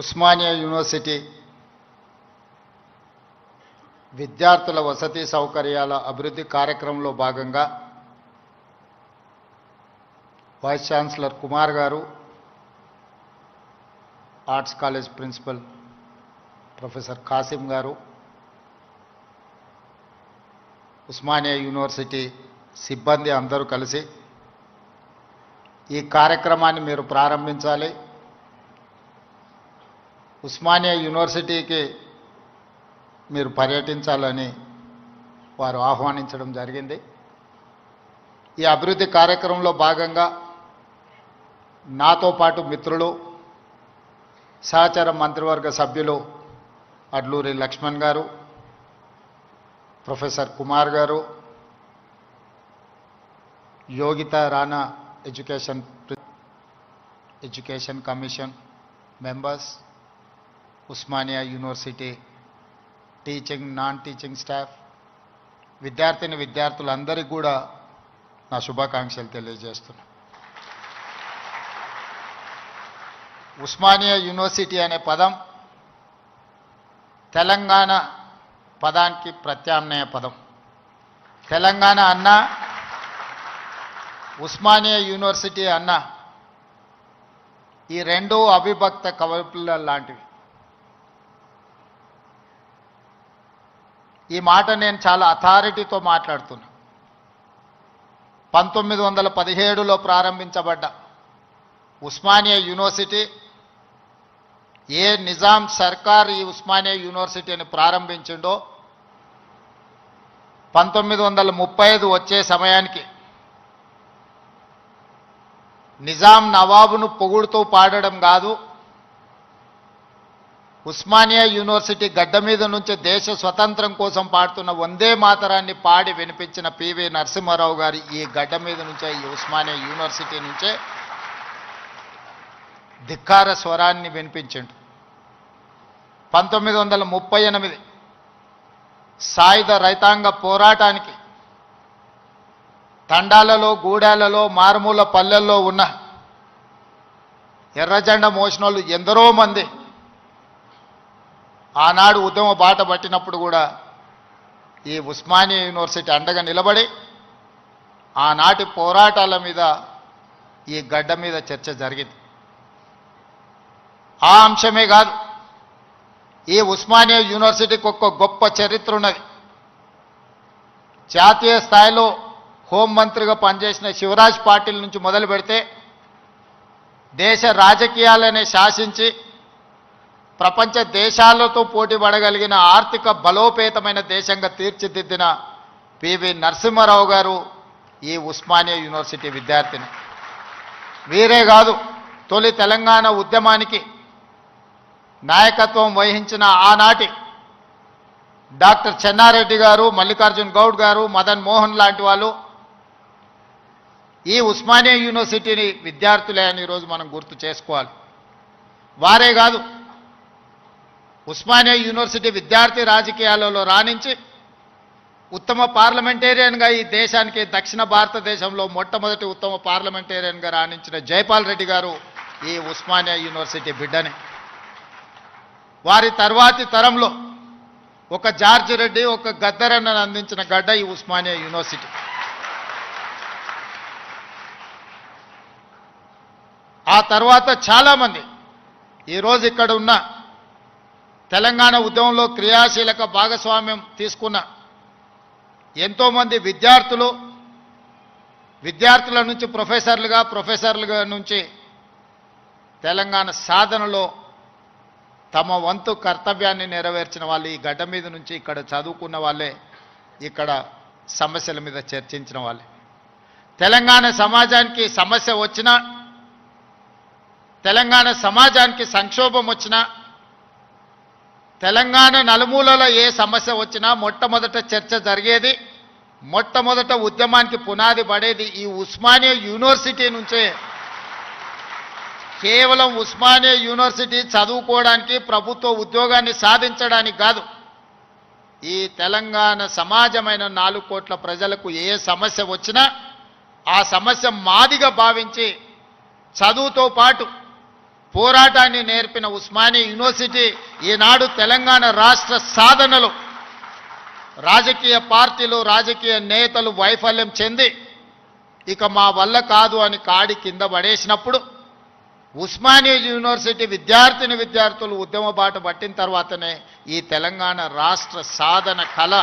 Osmania university విద్యార్థుల వసతి సౌకర్యాల అభివృద్ధి కార్యక్రమంలో భాగంగా వైస్ ఛాన్సలర్ కుమార్ గారు, arts college principal professor Kasim గారు, ఉస్మానియా యూనివర్సిటీ సిబ్బంది అందరూ కలిసి ఈ కార్యక్రమాన్ని మీరు ప్రారంభించాలి. ఉస్మానియా యూనివర్సిటీకి మీరు పర్యటించాలని వారు ఆహ్వానించడం జరిగింది. ఈ అభివృద్ధి కార్యక్రమంలో భాగంగా నాతో పాటు మిత్రులు, సహచర మంత్రివర్గ సభ్యులు అడ్లూరి లక్ష్మణ్ గారు, ప్రొఫెసర్ కుమార్ గారు, Yogita Rana education commission members, Osmania university teaching, non teaching staff, విద్యార్థులందరికీ కూడా నా శుభాకాంక్షలు తెలియజేస్తున్నా. ఉస్మానియా యూనివర్సిటీ అనే పదం తెలంగాణ పదానికి ప్రత్యామ్నాయ పదం. తెలంగాణ అన్న, ఉస్మానియా యూనివర్సిటీ అన్న, ఈ రెండు అవిభక్త కవపుల లాంటివి. ఈ మాట నేను చాలా అథారిటీతో మాట్లాడుతున్నా. 1917లో ప్రారంభించబడ్డ ఉస్మానియా యూనివర్సిటీ, ఏ నిజాం సర్కార్ ఈ ఉస్మానియా యూనివర్సిటీని ప్రారంభించిండో 1935 వచ్చే సమయానికి నిజాం నవాబును పొగుడుతూ పాడడం కాదు, ఉస్మానియా యూనివర్సిటీ గడ్డ మీద నుంచి దేశ స్వతంత్రం కోసం పాడుతున్న వందే మాతరాన్ని పాడి వినిపించిన పివి నరసింహారావు గారు ఈ గడ్డ మీద నుంచే, ఈ ఉస్మానియా యూనివర్సిటీ నుంచే ధిక్కార స్వరాన్ని వినిపించిండు. 1938 సాయుధ రైతాంగ పోరాటానికి తండాలలో, గూడాలలో, మారుమూల పల్లెల్లో ఉన్న ఎర్రజెండా మోసినోళ్ళు ఎందరో మంది ఆనాడు ఉద్యమ బాట పట్టినప్పుడు కూడా ఈ ఉస్మానియా యూనివర్సిటీ అండగా నిలబడి ఆనాటి పోరాటాల మీద ఈ గడ్డ మీద చర్చ జరిగింది. ఆ అంశమే కాదు, ఈ ఉస్మానియా యూనివర్సిటీకి ఒక గొప్ప చరిత్ర ఉన్నది. జాతీయ స్థాయిలో హోంమంత్రిగా పనిచేసిన శివరాజ్ పాటిల్ నుంచి మొదలు పెడితే దేశ రాజకీయాలనే శాసించి ప్రపంచ దేశాలతో పోటీ పడగలిగిన ఆర్థిక బలోపేతమైన దేశంగా తీర్చిదిద్దిన పివి నరసింహారావు గారు ఈ ఉస్మానియా యూనివర్సిటీ విద్యార్థిని. వీరే కాదు, తొలి తెలంగాణ ఉద్యమానికి నాయకత్వం వహించిన ఆనాటి డాక్టర్ చెన్నారెడ్డి గారు, మల్లికార్జున్ గౌడ్ గారు, మదన్ మోహన్ లాంటి వాళ్ళు ఈ ఉస్మానియా యూనివర్సిటీని విద్యార్థులే అని ఈరోజు మనం గుర్తు చేసుకోవాలి. వారే కాదు, ఉస్మానియా యూనివర్సిటీ విద్యార్థి రాజకీయాలలో రాణించి ఉత్తమ పార్లమెంటేరియన్గా ఈ దేశానికి, దక్షిణ భారతదేశంలో మొట్టమొదటి ఉత్తమ పార్లమెంటేరియన్గా రాణించిన జైపాల్ రెడ్డి గారు ఈ ఉస్మానియా యూనివర్సిటీ బిడ్డనే. వారి తర్వాతి తరంలో ఒక జార్జ్ రెడ్డి, ఒక గద్దరన్నను అందించిన గడ్డ ఈ ఉస్మానియా యూనివర్సిటీ. ఆ తర్వాత చాలామంది ఈరోజు ఇక్కడ ఉన్న తెలంగాణ ఉద్యమంలో క్రియాశీలక భాగస్వామ్యం తీసుకున్న ఎంతోమంది విద్యార్థుల నుంచి ప్రొఫెసర్లుగా నుంచి తెలంగాణ సాధనలో తమ వంతు కర్తవ్యాన్ని నెరవేర్చిన వాళ్ళు ఈ గడ్డ మీద నుంచి ఇక్కడ చదువుకున్న వాళ్ళే, ఇక్కడ సమస్యల మీద చర్చించిన వాళ్ళే. తెలంగాణ సమాజానికి సమస్య వచ్చినా, తెలంగాణ సమాజానికి సంక్షోభం వచ్చినా, తెలంగాణ నలుమూలలో ఏ సమస్య వచ్చినా మొట్టమొదట చర్చ జరిగేది, మొట్టమొదట ఉద్యమానికి పునాది పడేది ఈ ఉస్మానియా యూనివర్సిటీ నుంచే. కేవలం ఉస్మానియా యూనివర్సిటీ చదువుకోవడానికి, ప్రభుత్వ ఉద్యోగాన్ని సాధించడానికి కాదు, ఈ తెలంగాణ సమాజమైన 4 కోట్ల ప్రజలకు ఏ సమస్య వచ్చినా ఆ సమస్య మాదిగా భావించి చదువుతో పాటు పోరాటాన్ని నేర్పిన ఉస్మానియా యూనివర్సిటీ ఈనాడు తెలంగాణ రాష్ట్ర సాధనలో రాజకీయ పార్టీలు రాజకీయ నేతలు వైఫల్యం చెంది ఇక మా వల్ల కాదు అని కాడి కింద పడేసినప్పుడు ఉస్మానియా యూనివర్సిటీ విద్యార్థులు ఉద్యమ బాట పట్టిన తర్వాతనే ఈ తెలంగాణ రాష్ట్ర సాధన కళ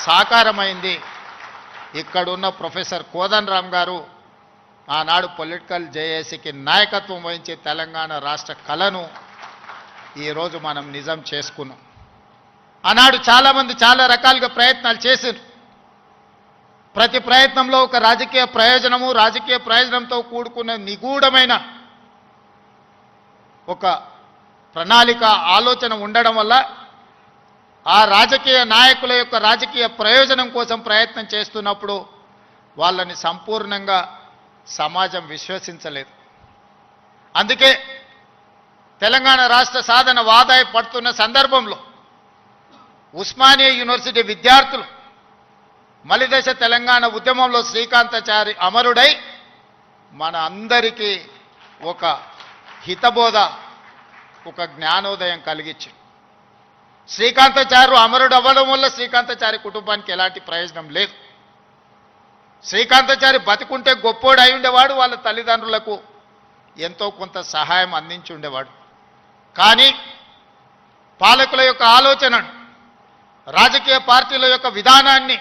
సాకారమైంది. ఇక్కడున్న ప్రొఫెసర్ కోదండరామ్ గారు ఆనాడు పొలిటికల్ జేఏసీకి నాయకత్వం వహించి తెలంగాణ రాష్ట్ర కళను ఈరోజు మనం నిజం చేసుకున్నాం. ఆనాడు చాలామంది చాలా రకాలుగా ప్రయత్నాలు చేశారు. ప్రతి ప్రయత్నంలో ఒక రాజకీయ ప్రయోజనంతో కూడుకున్న నిగూఢమైన ఒక ప్రణాళిక ఆలోచన ఉండడం వల్ల ఆ రాజకీయ నాయకుల యొక్క రాజకీయ ప్రయోజనం కోసం ప్రయత్నం చేస్తున్నప్పుడు వాళ్ళని సంపూర్ణంగా సమాజం విశ్వసించలేదు. అందుకే తెలంగాణ రాష్ట్ర సాధన వాదాయి పడుతున్న సందర్భంలో ఉస్మానియా యూనివర్సిటీ విద్యార్థులు మలిదశ తెలంగాణ ఉద్యమంలో శ్రీకాంతాచారి అమరుడై మన అందరికీ ఒక హితబోధ ఒక జ్ఞానోదయం కలిగించి శ్రీకాంతాచార్య అమరుడు అవ్వడం వల్ల శ్రీకాంతాచారి కుటుంబానికి ఎలాంటి ప్రయోజనం లేదు. శ్రీకాంతాచారి బతికుంటే గొప్పోడు అయి ఉండేవాడు, వాళ్ళ తల్లిదండ్రులకు ఎంతో కొంత సహాయం అందించి ఉండేవాడు. కానీ పాలకుల యొక్క ఆలోచనను రాజకీయ పార్టీల యొక్క విధానాన్ని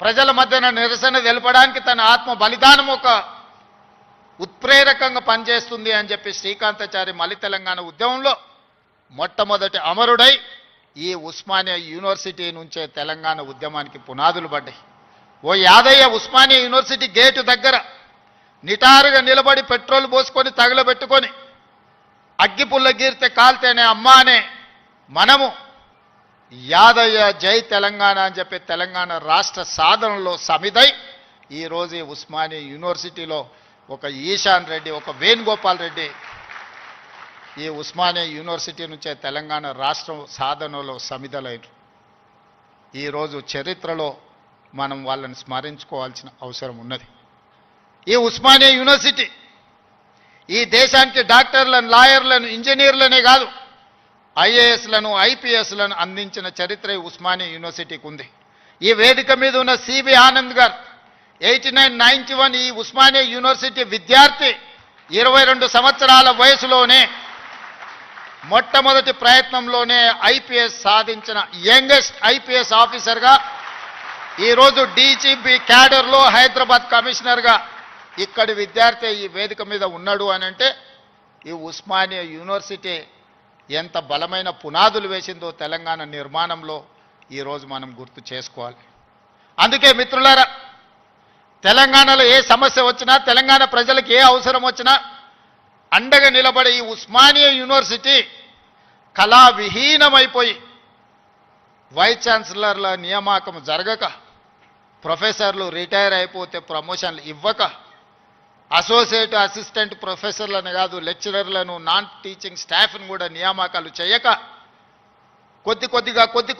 ప్రజల మధ్యన నిరసన తెలపడానికి తన ఆత్మ బలిదానం ఒక ఉత్ప్రేరకంగా పనిచేస్తుంది అని చెప్పి శ్రీకాంతాచారి మలి తెలంగాణ ఉద్యమంలో మొట్టమొదటి అమరుడై ఈ ఉస్మానియా యూనివర్సిటీ నుంచే తెలంగాణ ఉద్యమానికి పునాదులు పడ్డాయి. ఓ యాదయ్య ఉస్మానియా యూనివర్సిటీ గేటు దగ్గర నిటారుగా నిలబడి పెట్రోల్ పోసుకొని తగలబెట్టుకొని అగ్గిపుల్ల గీరితే కాల్తేనే అమ్మా అనే మనము యాదయ్య జై తెలంగాణ అని చెప్పి తెలంగాణ రాష్ట్ర సాధనలో సమిదై ఈరోజు ఈ ఉస్మానియా యూనివర్సిటీలో ఒక ఈశాన్ రెడ్డి ఒక వేణుగోపాల్ రెడ్డి ఈ ఉస్మానియా యూనివర్సిటీ నుంచే తెలంగాణ రాష్ట్రం సాధనలో సమిధలైన ఈరోజు చరిత్రలో మనం వాళ్ళని స్మరించుకోవాల్సిన అవసరం ఉన్నది. ఈ ఉస్మానియా యూనివర్సిటీ ఈ దేశానికి డాక్టర్లను లాయర్లను ఇంజనీర్లనే కాదు ఐఏఎస్లను ఐపీఎస్లను అందించిన చరిత్ర ఈ ఉస్మానియా యూనివర్సిటీకి ఉంది. ఈ వేదిక మీద ఉన్న సిబి ఆనంద్ గారు 8991 ఈ ఉస్మానియా యూనివర్సిటీ విద్యార్థి 22 సంవత్సరాల వయసులోనే మొట్టమొదటి ప్రయత్నంలోనే ఐపీఎస్ సాధించిన యంగెస్ట్ ఐపీఎస్ ఆఫీసర్గా ఈరోజు డీజీపీ క్యాడర్లో హైదరాబాద్ కమిషనర్గా ఇక్కడి విద్యార్థి ఈ వేదిక మీద ఉన్నాడు అని అంటే ఈ ఉస్మానియా యూనివర్సిటీ ఎంత బలమైన పునాదులు వేసిందో తెలంగాణ నిర్మాణంలో ఈరోజు మనం గుర్తు చేసుకోవాలి. అందుకే మిత్రులారా, తెలంగాణలో ఏ సమస్య వచ్చినా తెలంగాణ ప్రజలకు ఏ అవసరం వచ్చినా అండగా నిలబడే ఈ ఉస్మానియా యూనివర్సిటీ కళావిహీనమైపోయి వైస్ ఛాన్సలర్ల నియామకం జరగక, ప్రొఫెసర్లు రిటైర్ అయిపోతే ప్రమోషన్లు ఇవ్వక, అసోసియేట్ అసిస్టెంట్ ప్రొఫెసర్లను కాదు లెక్చరర్లను నాన్ టీచింగ్ స్టాఫ్ను కూడా నియామకాలు చేయక కొద్ది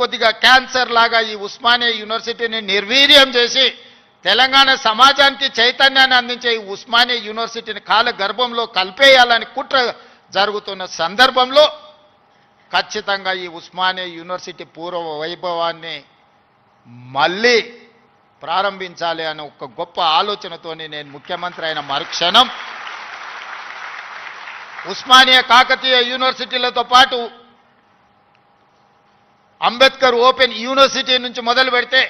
కొద్దిగా క్యాన్సర్ లాగా ఈ ఉస్మానియా యూనివర్సిటీని నిర్వీర్యం చేసి తెలంగాణ సమాజానికి చైతన్యాన్ని అందించే ఈ ఉస్మానియా యూనివర్సిటీని కాల గర్భంలో కలిపేయాలని కుట్ర జరుగుతున్న సందర్భంలో ఖచ్చితంగా ఈ ఉస్మానియా యూనివర్సిటీ పూర్వ వైభవాన్ని మళ్ళీ ప్రారంభించాలి అనే ఒక గొప్ప ఆలోచనతోని నేను ముఖ్యమంత్రి అయిన మరుక్షణం ఉస్మానియా కాకతీయ యూనివర్సిటీలతో పాటు అంబేద్కర్ ఓపెన్ యూనివర్సిటీ నుంచి మొదలు పెడితే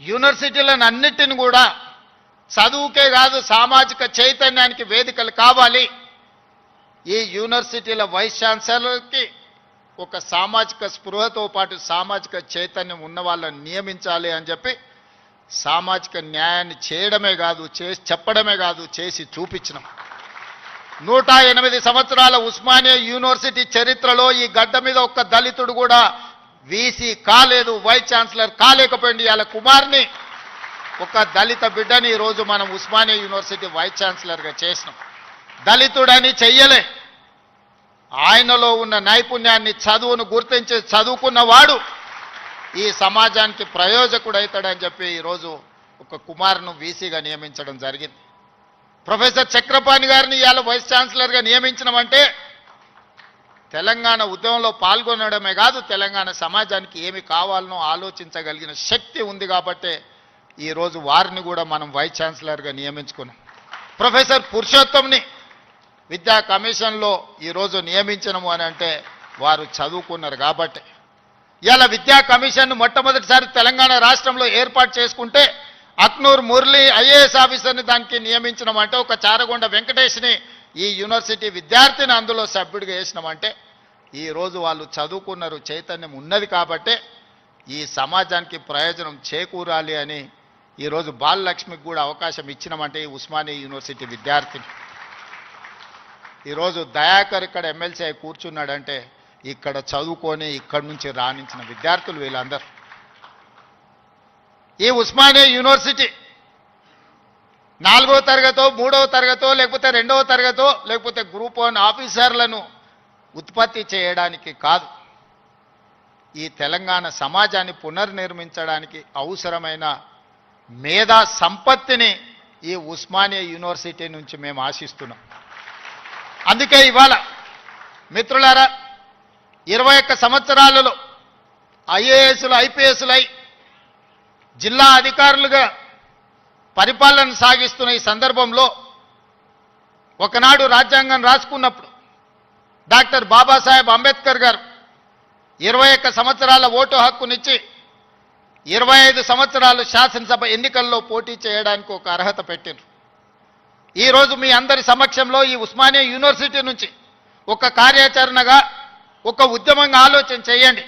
యూనివర్సిటీలను అన్నిటిని కూడా చదువుకే కాదు సామాజిక చైతన్యానికి వేదికలు కావాలి. ఈ యూనివర్సిటీల వైస్ ఛాన్సలర్కి ఒక సామాజిక స్పృహతో పాటు సామాజిక చైతన్యం ఉన్న వాళ్ళని నియమించాలి అని చెప్పి సామాజిక న్యాయాన్ని చేయడమే కాదు చెప్పడమే కాదు చేసి చూపించినాం. 108 సంవత్సరాల ఉస్మానియా యూనివర్సిటీ చరిత్రలో ఈ గడ్డ మీద ఒక్క దళితుడు కూడా వీసీ కాలేదు, వైస్ ఛాన్సలర్ కాలేకపోయింది. వాళ్ళ కుమార్ని ఒక దళిత బిడ్డని ఈరోజు మనం ఉస్మానియా యూనివర్సిటీ వైస్ ఛాన్సలర్గా చేసినాం. దళితుడని చెయ్యలే, ఆయనలో ఉన్న నైపుణ్యాన్ని చదువును గుర్తించి చదువుకున్నవాడు ఈ సమాజానికి ప్రయోజకుడవుతాడని చెప్పి ఈరోజు ఒక కుమారును వీసీగా నియమించడం జరిగింది. ప్రొఫెసర్ చక్రపాణి గారిని ఇవాళ వైస్ ఛాన్సలర్గా నియమించడమంటే తెలంగాణ ఉద్యమంలో పాల్గొనడమే కాదు, తెలంగాణ సమాజానికి ఏమి కావాలనో ఆలోచించగలిగిన శక్తి ఉంది కాబట్టే ఈరోజు వారిని కూడా మనం వైస్ ఛాన్సలర్గా నియమించుకున్నాం. ప్రొఫెసర్ పురుషోత్తంని విద్యా కమిషన్లో ఈరోజు నియమించడము అని అంటే వారు చదువుకున్నారు కాబట్టి. ఇలా విద్యా కమిషన్ మొట్టమొదటిసారి తెలంగాణ రాష్ట్రంలో ఏర్పాటు చేసుకుంటే అక్నూర్ మురళి ఐఏఎస్ ఆఫీసర్ని దానికి నియమించడం అంటే, ఒక చారగొండ వెంకటేష్ని ఈ యూనివర్సిటీ విద్యార్థిని అందులో సభ్యుడిగా వేసినామంటే ఈరోజు వాళ్ళు చదువుకున్నారు, చైతన్యం ఉన్నది కాబట్టే ఈ సమాజానికి ప్రయోజనం చేకూరాలి అని ఈరోజు బాలలక్ష్మికి కూడా అవకాశం ఇచ్చినామంటే ఈ ఉస్మానియా యూనివర్సిటీ విద్యార్థిని. ఈరోజు దయాకర్ ఇక్కడ ఎమ్మెల్సీ అయి కూర్చున్నాడంటే ఇక్కడ చదువుకొని ఇక్కడి నుంచి రాణించిన విద్యార్థులు వీళ్ళందరూ. ఈ ఉస్మానియా యూనివర్సిటీ 4వ తరగతో 3వ తరగతో లేకపోతే 2వ తరగతో లేకపోతే గ్రూప్ 1 ఆఫీసర్లను ఉత్పత్తి చేయడానికి కాదు, ఈ తెలంగాణ సమాజాన్ని పునర్నిర్మించడానికి అవసరమైన మేధా సంపత్తిని ఈ ఉస్మానియా యూనివర్సిటీ నుంచి మేము ఆశిస్తున్నాం. అందుకే ఇవాళ మిత్రులారా 21 సంవత్సరాలలో ఐఏఎస్లు ఐపీఎస్లు అయి జిల్లా అధికారులుగా పరిపాలన సాగిస్తున్న ఈ సందర్భంలో ఒకనాడు రాజ్యాంగం రాసుకున్నప్పుడు డాక్టర్ బాబాసాహెబ్ అంబేద్కర్ గారు 21 సంవత్సరాల ఓటు హక్కునిచ్చి 25 సంవత్సరాలు శాసనసభ ఎన్నికల్లో పోటీ చేయడానికి ఒక అర్హత పెట్టారు. ఈరోజు మీ అందరి సమక్షంలో ఈ ఉస్మానియా యూనివర్సిటీ నుంచి ఒక కార్యాచరణగా ఒక ఉద్యమంగా ఆలోచన చేయండి.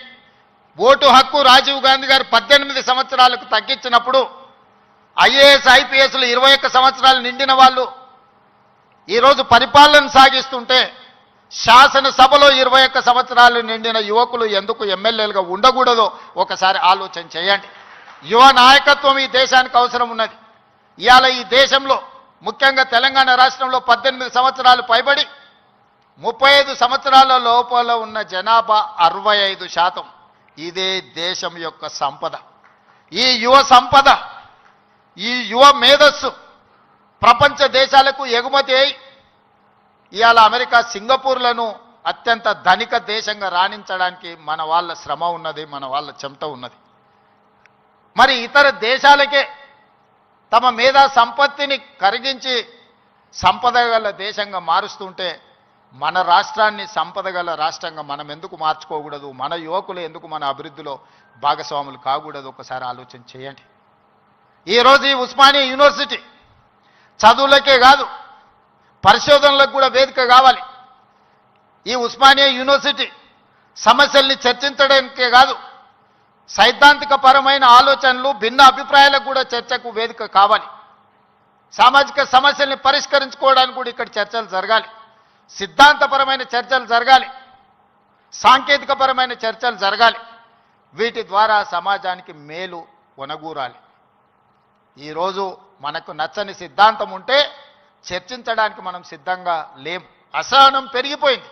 ఓటు హక్కు రాజీవ్ గాంధీ గారు 18 సంవత్సరాలకు తగ్గించినప్పుడు ఐఏఎస్ ఐపీఎస్లు 21 సంవత్సరాలు నిండిన వాళ్ళు ఈరోజు పరిపాలన సాగిస్తుంటే శాసనసభలో 21 సంవత్సరాలు నిండిన యువకులు ఎందుకు ఎమ్మెల్యేలుగా ఉండకూడదో ఒకసారి ఆలోచన చేయండి. యువ నాయకత్వం ఈ దేశానికి అవసరం ఉన్నది. ఇవాళ ఈ దేశంలో ముఖ్యంగా తెలంగాణ రాష్ట్రంలో 18 సంవత్సరాలు పైబడి 35 సంవత్సరాల లోపల ఉన్న జనాభా 65%. ఇదే దేశం యొక్క సంపద. ఈ యువ సంపద, ఈ యువ మేధస్సు ప్రపంచ దేశాలకు ఎగుమతి అయి ఇవాళ అమెరికా సింగపూర్లను అత్యంత ధనిక దేశంగా రాణించడానికి మన వాళ్ళ శ్రమ ఉన్నది, మన వాళ్ళ చెమట ఉన్నది. మరి ఇతర దేశాలకే తమ మేధా సంపత్తిని కరిగించి సంపద గల దేశంగా మారుస్తుంటే మన రాష్ట్రాన్ని సంపద గల రాష్ట్రంగా మనం ఎందుకు మార్చుకోకూడదు? మన యువకులు ఎందుకు మన అభివృద్ధిలో భాగస్వాములు కాకూడదు? ఒకసారి ఆలోచన చేయండి. ఈరోజు ఈ ఉస్మానియా యూనివర్సిటీ చదువులకే కాదు, పరిశోధనలకు కూడా వేదిక కావాలి. ఈ ఉస్మానియా యూనివర్సిటీ సమస్యల్ని చర్చించడానికే కాదు, సైద్ధాంతిక పరమైన ఆలోచనలు, భిన్న అభిప్రాయాలకు కూడా చర్చకు వేదిక కావాలి. సామాజిక సమస్యల్ని పరిష్కరించుకోవడానికి కూడా ఇక్కడ చర్చలు జరగాలి. సిద్ధాంతపరమైన చర్చలు జరగాలి, సాంకేతికపరమైన చర్చలు జరగాలి. వీటి ద్వారా సమాజానికి మేలు ఒనగూరాలి. ఈరోజు మనకు నచ్చని సిద్ధాంతం ఉంటే చర్చించడానికి మనం సిద్ధంగా లేం. అసహనం పెరిగిపోయింది.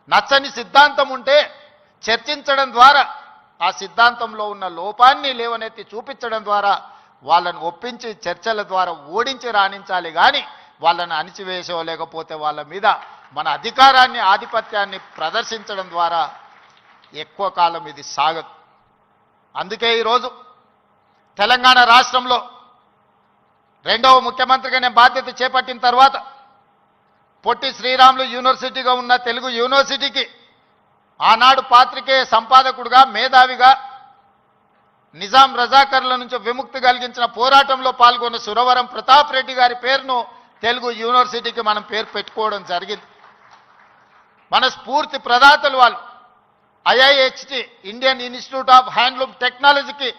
నచ్చని సిద్ధాంతం ఉంటే చర్చించడం ద్వారా ఆ సిద్ధాంతంలో ఉన్న లోపాన్ని లేవనెత్తి చూపించడం ద్వారా వాళ్ళను ఒప్పించి చర్చల ద్వారా ఓడించి రాణించాలి. కానీ వాళ్ళని అణిచివేసో లేకపోతే వాళ్ళ మీద మన అధికారాన్ని, ఆధిపత్యాన్ని ప్రదర్శించడం ద్వారా ఎక్కువ కాలం ఇది సాగదు. అందుకే ఈరోజు తెలంగాణ రాష్ట్రంలో 2వ ముఖ్యమంత్రిగా నేను బాధ్యత చేపట్టిన తర్వాత పొట్టి శ్రీరాములు యూనివర్సిటీగా ఉన్న తెలుగు యూనివర్సిటీకి ఆనాడు పాత్రికేయ సంపాదకుడుగా, మేధావిగా, నిజాం రజాకర్ల నుంచి విముక్తి కలిగించిన పోరాటంలో పాల్గొన్న సురవరం ప్రతాప్ రెడ్డి గారి పేరును తెలుగు యూనివర్సిటీకి మనం పేరు పెట్టుకోవడం జరిగింది. మన స్ఫూర్తి ప్రదాతలు వాళ్ళు. IIHT Indian institute of handloom టెక్నాలజీకి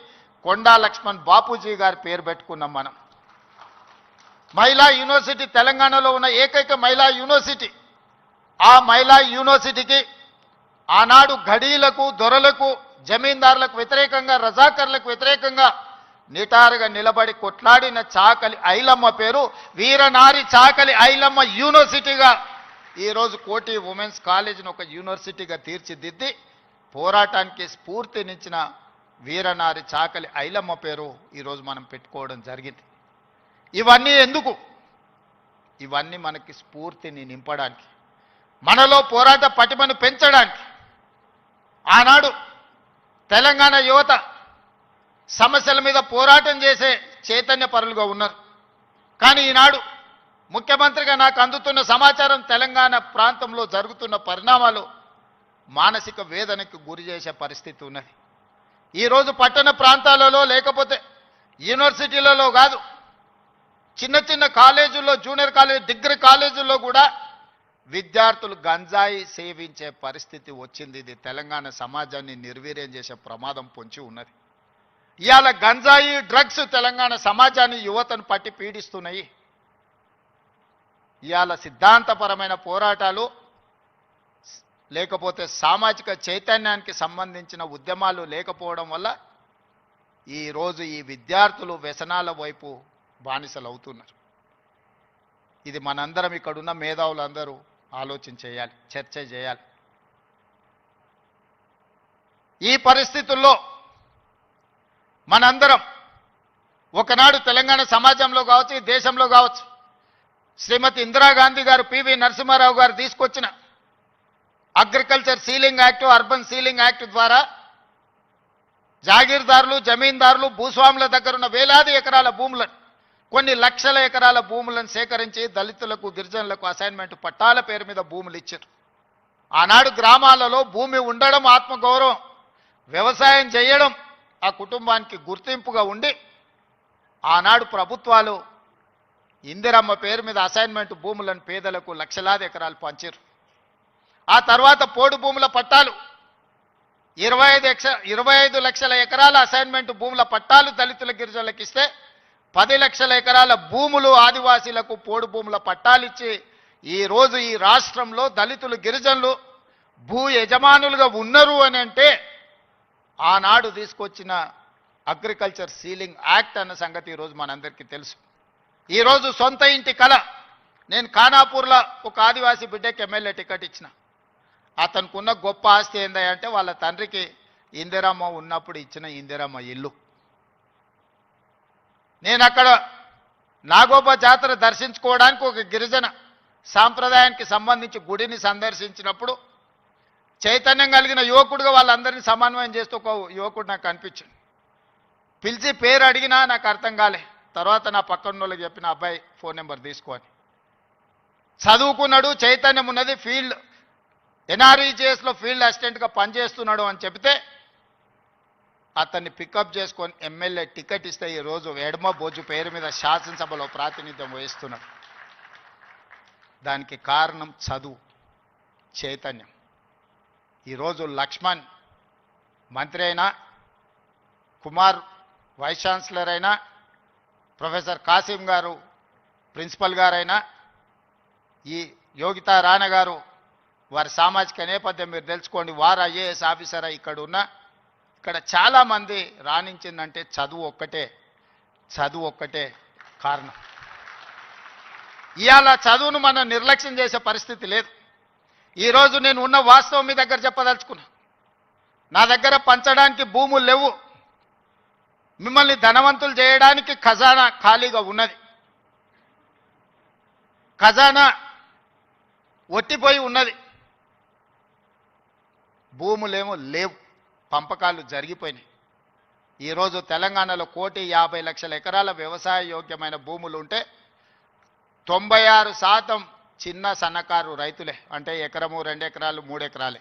కొండా లక్ష్మణ్ బాపూజీ గారి పేరు పెట్టుకున్నాం మనం. మహిళా యూనివర్సిటీ తెలంగాణలో ఉన్న ఏకైక మహిళా యూనివర్సిటీ. ఆ మహిళా యూనివర్సిటీకి ఆనాడు ఘడీలకు, దొరలకు, జమీందారులకు వ్యతిరేకంగా, రజాకర్లకు వ్యతిరేకంగా నిటారుగా నిలబడి కొట్లాడిన చాకలి ఐలమ్మ పేరు వీరనారి చాకలి ఐలమ్మ యూనివర్సిటీగా ఈరోజు కోటి ఉమెన్స్ కాలేజీని ఒక యూనివర్సిటీగా తీర్చిదిద్ది పోరాటానికి స్ఫూర్తినిచ్చిన వీరనారి చాకలి ఐలమ్మ పేరు ఈరోజు మనం పెట్టుకోవడం జరిగింది. ఇవన్నీ ఎందుకు? ఇవన్నీ మనకి స్ఫూర్తిని నింపడానికి, మనలో పోరాట పటిమను పెంచడానికి ఆనాడు తెలంగాణ యువత సమస్యల మీద పోరాటం చేసే చైతన్య పరులుగా ఉన్నారు. కానీ ఈనాడు ముఖ్యమంత్రిగా నాకు అందుతున్న సమాచారం తెలంగాణ ప్రాంతంలో జరుగుతున్న పరిణామాలు మానసిక వేదనకు గురి చేసే పరిస్థితి ఉన్నది. ఈరోజు పట్టణ ప్రాంతాలలో లేకపోతే యూనివర్సిటీలలో కాదు, చిన్న చిన్న కాలేజీల్లో, జూనియర్ కాలేజ్, డిగ్రీ కాలేజీల్లో కూడా విద్యార్థులు గంజాయి సేవించే పరిస్థితి వచ్చింది. ఇది తెలంగాణ సమాజాన్ని నిర్వీర్యం చేసే ప్రమాదం పొంచి ఉన్నది. ఇవాళ గంజాయి, డ్రగ్స్ తెలంగాణ సమాజాన్ని, యువతను పట్టి పీడిస్తున్నాయి. ఇవాళ సిద్ధాంతపరమైన పోరాటాలు లేకపోతే సామాజిక చైతన్యానికి సంబంధించిన ఉద్యమాలు లేకపోవడం వల్ల ఈరోజు ఈ విద్యార్థులు వ్యసనాల వైపు బానిసలు అవుతున్నారు. ఇది మనందరం, ఇక్కడున్న మేధావులందరూ ఆలోచన చేయాలి, చర్చ చేయాలి. ఈ పరిస్థితుల్లో మనందరం ఒకనాడు తెలంగాణ సమాజంలో కావచ్చు, ఈ దేశంలో కావచ్చు, శ్రీమతి ఇందిరాగాంధీ గారు, పివి నరసింహారావు గారు తీసుకొచ్చిన agriculture ceiling act, urban ceiling act ద్వారా జాగీర్దారులు, జమీందారులు, భూస్వాముల దగ్గర ఉన్న వేలాది ఎకరాల భూములను, కొన్ని లక్షల ఎకరాల భూములను సేకరించి దళితులకు, గిరిజనులకు అసైన్మెంట్ పట్టాల పేరు మీద భూములు ఇచ్చారు. ఆనాడు గ్రామాలలో భూమి ఉండడం ఆత్మగౌరవం, వ్యవసాయం చేయడం ఆ కుటుంబానికి గుర్తింపుగా ఉండి ఆనాడు ప్రభుత్వాలు ఇందిరమ్మ పేరు మీద అసైన్మెంట్ భూములను పేదలకు లక్షలాది ఎకరాలు పంచారు. ఆ తర్వాత పోడు భూముల పట్టాలు 25 లక్షల ఎకరాల అసైన్మెంట్ భూముల పట్టాలు దళితుల, గిరిజనులకు ఇస్తే 10 లక్షల ఎకరాల భూములు ఆదివాసీలకు పోడు భూముల పట్టాలు ఇచ్చి ఈరోజు ఈ రాష్ట్రంలో దళితులు, గిరిజనులు భూ యజమానులుగా ఉన్నారు అని అంటే ఆనాడు తీసుకొచ్చిన అగ్రికల్చర్ సీలింగ్ యాక్ట్ అన్న సంగతి ఈరోజు మనందరికీ తెలుసు. ఈరోజు సొంత ఇంటి కళ. నేను ఖానాపూర్లో ఒక ఆదివాసీ బిడ్డకి ఎమ్మెల్యే టికెట్ ఇచ్చిన. అతనికి ఉన్న గొప్ప ఆస్తి ఏందంటే వాళ్ళ తండ్రికి ఇందిరమ్మ ఉన్నప్పుడు ఇచ్చిన ఇందిరమ్మ ఇల్లు. నేను అక్కడ నాగోబా జాతర దర్శించుకోవడానికి ఒక గిరిజన సాంప్రదాయానికి సంబంధించి గుడిని సందర్శించినప్పుడు చైతన్యం కలిగిన యువకుడుగా వాళ్ళందరినీ సమన్వయం చేస్తూ ఒక యువకుడు నాకు కనిపించింది. పిలిచి పేరు అడిగినా నాకు అర్థం కాలే. తర్వాత నా పక్కన వాళ్ళకి చెప్పిన, అబ్బాయి ఫోన్ నెంబర్ తీసుకొని, చదువుకున్నాడు, చైతన్యం ఉన్నది, ఫీల్డ్ ఎన్ఆర్ఈజేఎస్లో ఫీల్డ్ అసిస్టెంట్గా పనిచేస్తున్నాడు అని చెబితే అతన్ని పికప్ చేసుకొని ఎమ్మెల్యే టికెట్ ఇస్తే ఈరోజు ఎడమ బోజు పేరు మీద శాసనసభలో ప్రాతినిధ్యం వహిస్తున్నాడు. దానికి కారణం చదువు, చైతన్యం. ఈరోజు లక్ష్మణ్ మంత్రి అయినా, కుమార్ వైస్ ఛాన్సలర్ అయినా, ప్రొఫెసర్ కాసిం గారు ప్రిన్సిపల్ గారైనా, ఈ యోగితా రాణా గారు వారి సామాజిక నేపథ్యం మీరు తెలుసుకోండి, వారు ఐఏఎస్ ఆఫీసర్ ఇక్కడ చాలామంది రాణించిందంటే చదువు ఒక్కటే కారణం. ఇవాళ చదువును మనం నిర్లక్ష్యం చేసే పరిస్థితి లేదు. ఈరోజు నేను ఉన్న వాస్తవం మీ దగ్గర చెప్పదలుచుకున్నా. నా దగ్గర పంచడానికి భూములు లేవు, మిమ్మల్ని ధనవంతులు చేయడానికి ఖజానా ఖాళీగా ఉన్నది. ఖజానా ఒట్టిపోయి ఉన్నది, భూములేమో లేవు, పంపకాలు జరిగిపోయినాయి. ఈరోజు తెలంగాణలో 1,50,00,000 ఎకరాల వ్యవసాయ యోగ్యమైన భూములు ఉంటే 96% చిన్న సన్నకారు రైతులే. అంటే ఎకరము, 2 ఎకరాలు, 3 ఎకరాలే.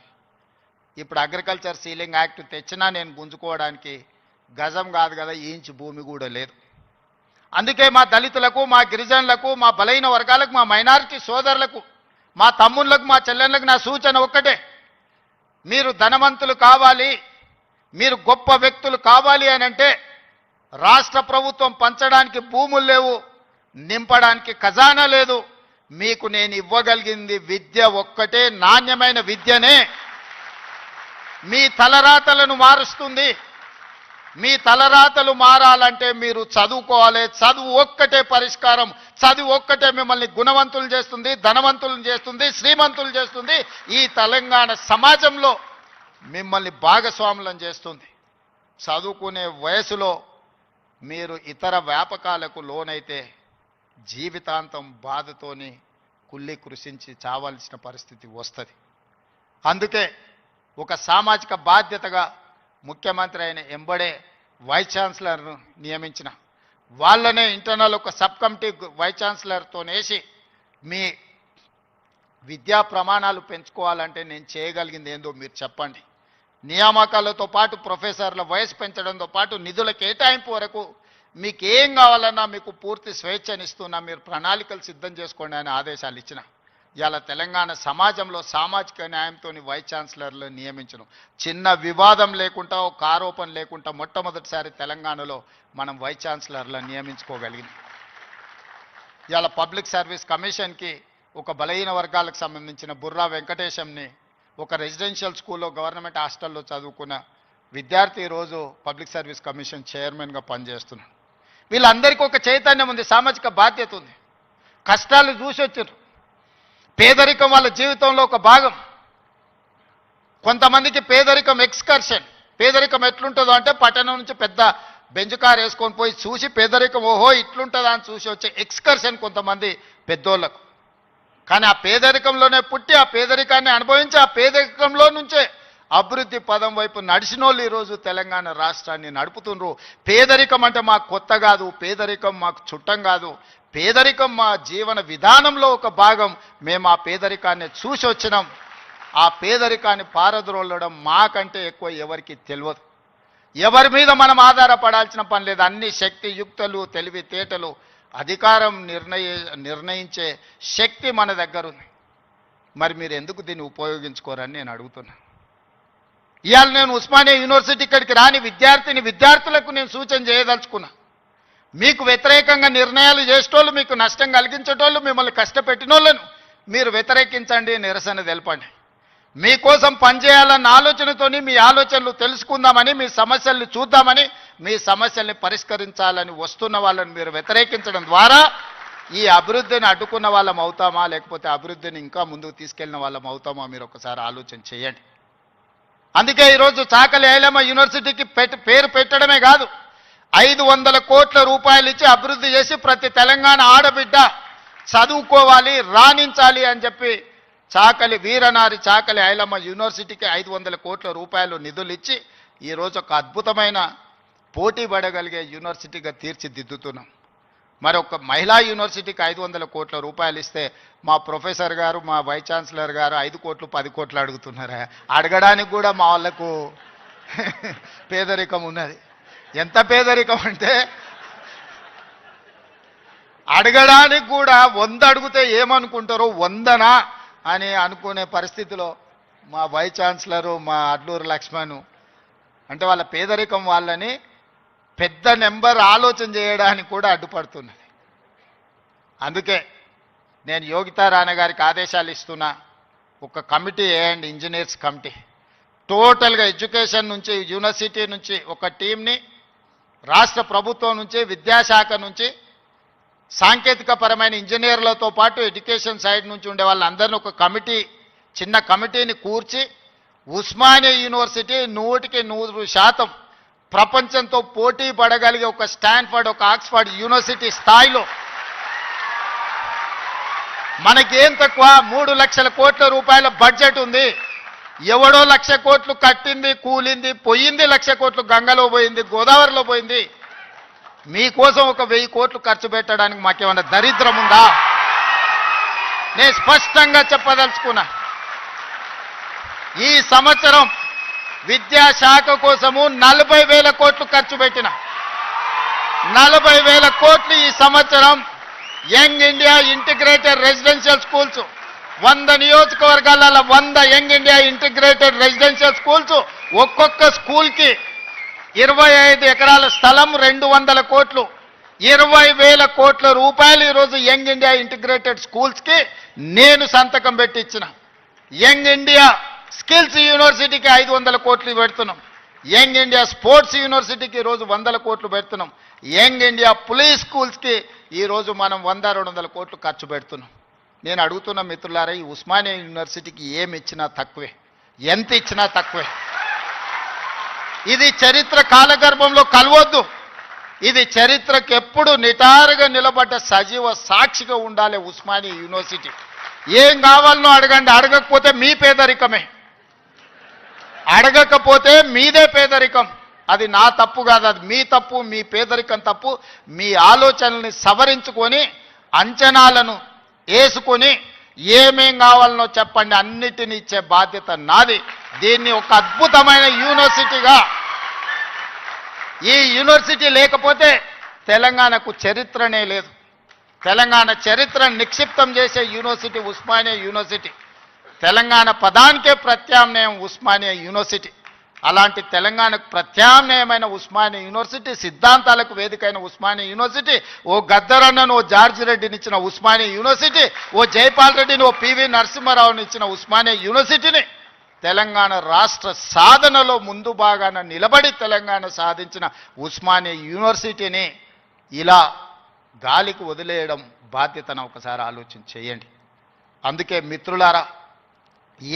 ఇప్పుడు అగ్రికల్చర్ సీలింగ్ యాక్ట్ తెచ్చినా నేను గుంజుకోవడానికి గజం కాదు కదా, ఇంచు భూమి కూడా లేదు. అందుకే మా దళితులకు, మా గిరిజనులకు, మా బలైన వర్గాలకు, మా మైనారిటీ సోదరులకు, మా తమ్ముళ్ళకు, మా చెల్లెళ్ళకు నా సూచన ఒక్కటే, మీరు ధనవంతులు కావాలి, మీరు గొప్ప వ్యక్తులు కావాలి అని అంటే రాష్ట్ర ప్రభుత్వం పంచడానికి భూములు లేవు, నింపడానికి ఖజానా లేదు. మీకు నేను ఇవ్వగలిగింది విద్య ఒక్కటే, నాణ్యమైన విద్యనే. మీ తలరాతలను మారుస్తుంది. మీ తలరాతలు మారాలంటే మీరు చదువుకోవాలి. చదువు ఒక్కటే పరిష్కారం. చదువు ఒక్కటే మిమ్మల్ని గుణవంతులు చేస్తుంది, ధనవంతులను చేస్తుంది, శ్రీమంతులు చేస్తుంది. ఈ తెలంగాణ సమాజంలో మిమ్మల్ని భాగస్వాములను చేస్తుంది. చదువుకునే వయసులో మీరు ఇతర వ్యాపకాలకు లోనైతే జీవితాంతం బాధతోని కుళ్ళి కృషించి చావాల్సిన పరిస్థితి వస్తుంది. అందుకే ఒక సామాజిక బాధ్యతగా ముఖ్యమంత్రి అయిన ఎంబడే వైస్ ఛాన్సలర్ను నియమించిన వాళ్ళనే ఇంటర్నల్ ఒక సబ్ కమిటీ వైస్ ఛాన్సలర్తో వేసి మీ విద్యా ప్రమాణాలు పెంచుకోవాలంటే నేను చేయగలిగింది ఏందో మీరు చెప్పండి. నియామకాలతో పాటు ప్రొఫెసర్ల వయసు పెంచడంతో పాటు నిధుల కేటాయింపు వరకు మీకు ఏం కావాలన్నా మీకు పూర్తి స్వేచ్ఛనిస్తున్నా, మీరు ప్రణాళికలు సిద్ధం చేసుకోండి అని ఆదేశాలు ఇచ్చిన. ఇవాళ తెలంగాణ సమాజంలో సామాజిక న్యాయంతో వైస్ ఛాన్సలర్లు నియమించడం చిన్న వివాదం లేకుండా, ఒక ఆరోపణ లేకుండా మొట్టమొదటిసారి తెలంగాణలో మనం వైస్ ఛాన్సలర్లను నియమించుకోగలిగింది. ఇవాళ పబ్లిక్ సర్వీస్ కమిషన్కి ఒక బలహీన వర్గాలకు సంబంధించిన బుర్రా వెంకటేశంని ఒక రెసిడెన్షియల్ స్కూల్లో గవర్నమెంట్ హాస్టల్లో చదువుకున్న విద్యార్థి ఈరోజు పబ్లిక్ సర్వీస్ కమిషన్ చైర్మన్గా పనిచేస్తున్నాడు. వీళ్ళందరికీ ఒక చైతన్యం ఉంది, సామాజిక బాధ్యత ఉంది. కష్టాలు చూసి వచ్చారు. పేదరికం వాళ్ళ జీవితంలో ఒక భాగం. కొంతమందికి పేదరికం ఎక్స్కర్షన్. పేదరికం ఎట్లుంటుందో అంటే పట్టణం నుంచి పెద్ద బెంచ్ కార్ వేసుకొని పోయి చూసి పేదరికం ఓహో ఇట్లుంటుందా అని చూసి వచ్చే ఎక్స్కర్షన్ కొంతమంది పెద్దోళ్ళకు. కానీ ఆ పేదరికంలోనే పుట్టి ఆ పేదరికాన్ని అనుభవించి ఆ పేదరికంలో నుంచే అభివృద్ధి పదం వైపు నడిచిన వాళ్ళు ఈరోజు తెలంగాణ రాష్ట్రాన్ని నడుపుతున్నారు. పేదరికం అంటే మాకు కొత్త కాదు, పేదరికం మాకు చుట్టం కాదు, పేదరికం మా జీవన విధానంలో ఒక భాగం. మేము ఆ పేదరికాన్ని చూసి వచ్చినాం. ఆ పేదరికాన్ని పారద్రోలడం మాకంటే ఎక్కువ ఎవరికి తెలియదు. ఎవరి మీద మనం ఆధారపడాల్సిన పని లేదు. అన్ని శక్తియుక్తులు, తెలివితేటలు, అధికారం నిర్ణయించే శక్తి మన దగ్గర ఉంది. మరి మీరు ఎందుకు దీన్ని ఉపయోగించుకోరని నేను అడుగుతున్నా. ఇవాళ నేను ఉస్మానియా యూనివర్సిటీ ఇక్కడికి రాని విద్యార్థులకు నేను సూచన చేయదలుచుకున్నా. మీకు వ్యతిరేకంగా నిర్ణయాలు చేసేటోళ్ళు, మీకు నష్టం కలిగించేటోళ్ళు, మిమ్మల్ని కష్టపెట్టినోళ్ళను మీరు వ్యతిరేకించండి, నిరసన తెలపండి. మీకోసం పనిచేయాలన్న ఆలోచనతోని మీ ఆలోచనలు తెలుసుకుందామని, మీ సమస్యల్ని చూద్దామని, మీ సమస్యల్ని పరిష్కరించాలని వస్తున్న వాళ్ళని మీరు వ్యతిరేకించడం ద్వారా ఈ అభివృద్ధిని అడ్డుకున్న వాళ్ళం అవుతామా, లేకపోతే అభివృద్ధిని ఇంకా ముందుకు తీసుకెళ్లిన వాళ్ళం అవుతామా, మీరు ఒకసారి ఆలోచన చేయండి. అందుకే ఈరోజు చాకలి ఐలమ్మ యూనివర్సిటీకి పేరు పెట్టడమే కాదు, 500 కోట్ల రూపాయలు ఇచ్చి అభివృద్ధి చేసి ప్రతి తెలంగాణ ఆడబిడ్డ చదువుకోవాలి, రాణించాలి అని చెప్పి చాకలి వీరనారి చాకలి ఐలమ్మ యూనివర్సిటీకి 500 కోట్ల రూపాయలు నిధులు ఇచ్చి ఈరోజు ఒక అద్భుతమైన పోటీ పడగలిగే యూనివర్సిటీగా తీర్చిదిద్దుతున్నాం. మరి ఒక మహిళా యూనివర్సిటీకి 500 కోట్ల రూపాయలు ఇస్తే మా ప్రొఫెసర్ గారు, మా వైస్ ఛాన్సలర్ గారు 5 కోట్లు 10 కోట్లు అడుగుతున్నారా? అడగడానికి కూడా మా వాళ్ళకు పేదరికం ఉన్నది. ఎంత పేదరికం అంటే అడగడానికి కూడా 100 అడిగితే ఏమనుకుంటారో 100నా అని అనుకునే పరిస్థితిలో మా వైస్ ఛాన్సలరు, మా అడ్లూరు లక్ష్మణ్ అంటే వాళ్ళ పేదరికం వాళ్ళని పెద్ద నెంబర్ ఆలోచన చేయడానికి కూడా అడ్డుపడుతున్నది. అందుకే నేను యోగితా రాణా గారికి ఆదేశాలు ఇస్తున్నా. ఒక కమిటీ వేయండి, ఇంజనీర్స్ కమిటీ. టోటల్గా ఎడ్యుకేషన్ నుంచి, యూనివర్సిటీ నుంచి ఒక టీంని, రాష్ట్ర ప్రభుత్వం నుంచి, విద్యాశాఖ నుంచి, సాంకేతిక పరమైన ఇంజనీర్లతో పాటు ఎడ్యుకేషన్ సైడ్ నుంచి ఉండే వాళ్ళందరినీ ఒక కమిటీ, చిన్న కమిటీని కూర్చి ఉస్మానియా యూనివర్సిటీ 100% ప్రపంచంతో పోటీ పడగలిగే ఒక స్టాన్ఫర్డ్, ఒక ఆక్స్ఫర్డ్ యూనివర్సిటీ స్థాయిలో మనకేం తక్కువ 3 లక్షల కోట్ల రూపాయల బడ్జెట్ ఉంది. ఎవడో 1,00,000 కోట్లు కట్టింది, కూలింది, పోయింది. 1,00,000 కోట్లు గంగలో పోయింది, గోదావరిలో పోయింది. మీకోసం ఒక 1000 కోట్లు ఖర్చు పెట్టడానికి మాకేమన్నా దరిద్రం ఉందా? నేను స్పష్టంగా చెప్పదలుచుకున్నా. ఈ సంవత్సరం విద్యాశాఖ కోసము 40,000 కోట్లు ఖర్చు పెట్టిన. 40,000 కోట్లు ఈ సంవత్సరం young India integrated residential schools, 100 నియోజకవర్గాలలో 100 young India integrated residential schools, ఒక్కొక్క స్కూల్కి 25 ఎకరాల స్థలం, 200 కోట్లు, 20,000 కోట్ల రూపాయలు ఈరోజు యంగ్ ఇండియా ఇంటిగ్రేటెడ్ స్కూల్స్కి నేను సంతకం పెట్టించిన. యంగ్ ఇండియా స్కిల్స్ యూనివర్సిటీకి 500 కోట్లు పెడుతున్నాం. యంగ్ ఇండియా స్పోర్ట్స్ యూనివర్సిటీకి ఈరోజు 100 కోట్లు పెడుతున్నాం. యంగ్ ఇండియా పులీస్ స్కూల్స్కి ఈరోజు మనం 100-200 కోట్లు ఖర్చు పెడుతున్నాం. నేను అడుగుతున్న మిత్రులారా, ఈ ఉస్మానియా యూనివర్సిటీకి ఏమి ఇచ్చినా తక్కువే, ఎంత ఇచ్చినా తక్కువే. ఇది చరిత్ర కాలగర్భంలో కలవద్దు. ఇది చరిత్రకు ఎప్పుడు నిటారుగా నిలబడ్డ సజీవ సాక్షిగా ఉండాలి ఉస్మానియా యూనివర్సిటీ. ఏం కావాలనో అడగండి, అడగకపోతే మీ పేదరికమే, అడగకపోతే మీదే పేదరికం. అది నా తప్పు కాదు, అది మీ తప్పు, మీ పేదరికం తప్పు. మీ ఆలోచనల్ని సవరించుకొని అంచనాలను వేసుకొని ఏమేం కావాలనో చెప్పండి, అన్నిటిని ఇచ్చే బాధ్యత నాది. దీన్ని ఒక అద్భుతమైన యూనివర్సిటీగా, ఈ యూనివర్సిటీ లేకపోతే తెలంగాణకు చరిత్రనే లేదు. తెలంగాణ చరిత్రను నిక్షిప్తం చేసే యూనివర్సిటీ ఉస్మానియా యూనివర్సిటీ. తెలంగాణ పదానికే ప్రత్యామ్నాయం ఉస్మానియా యూనివర్సిటీ. అలాంటి తెలంగాణకు ప్రత్యామ్నాయమైన ఉస్మానియా యూనివర్సిటీ, సిద్ధాంతాలకు వేదికైన ఉస్మానియా యూనివర్సిటీ, ఓ గద్దరన్నను ఓ జార్జి రెడ్డిని ఇచ్చిన ఉస్మానియా యూనివర్సిటీ, ఓ జైపాల్ రెడ్డిని ఓ పివి నరసింహారావుని ఇచ్చిన ఉస్మానియా యూనివర్సిటీని తెలంగాణ రాష్ట్ర సాధనలో ముందు భాగాన నిలబడి తెలంగాణ సాధించిన ఉస్మానియా యూనివర్సిటీని ఇలా గాలికి వదిలేయడం బాధ్యతను ఒకసారి ఆలోచన చేయండి. అందుకే మిత్రులారా,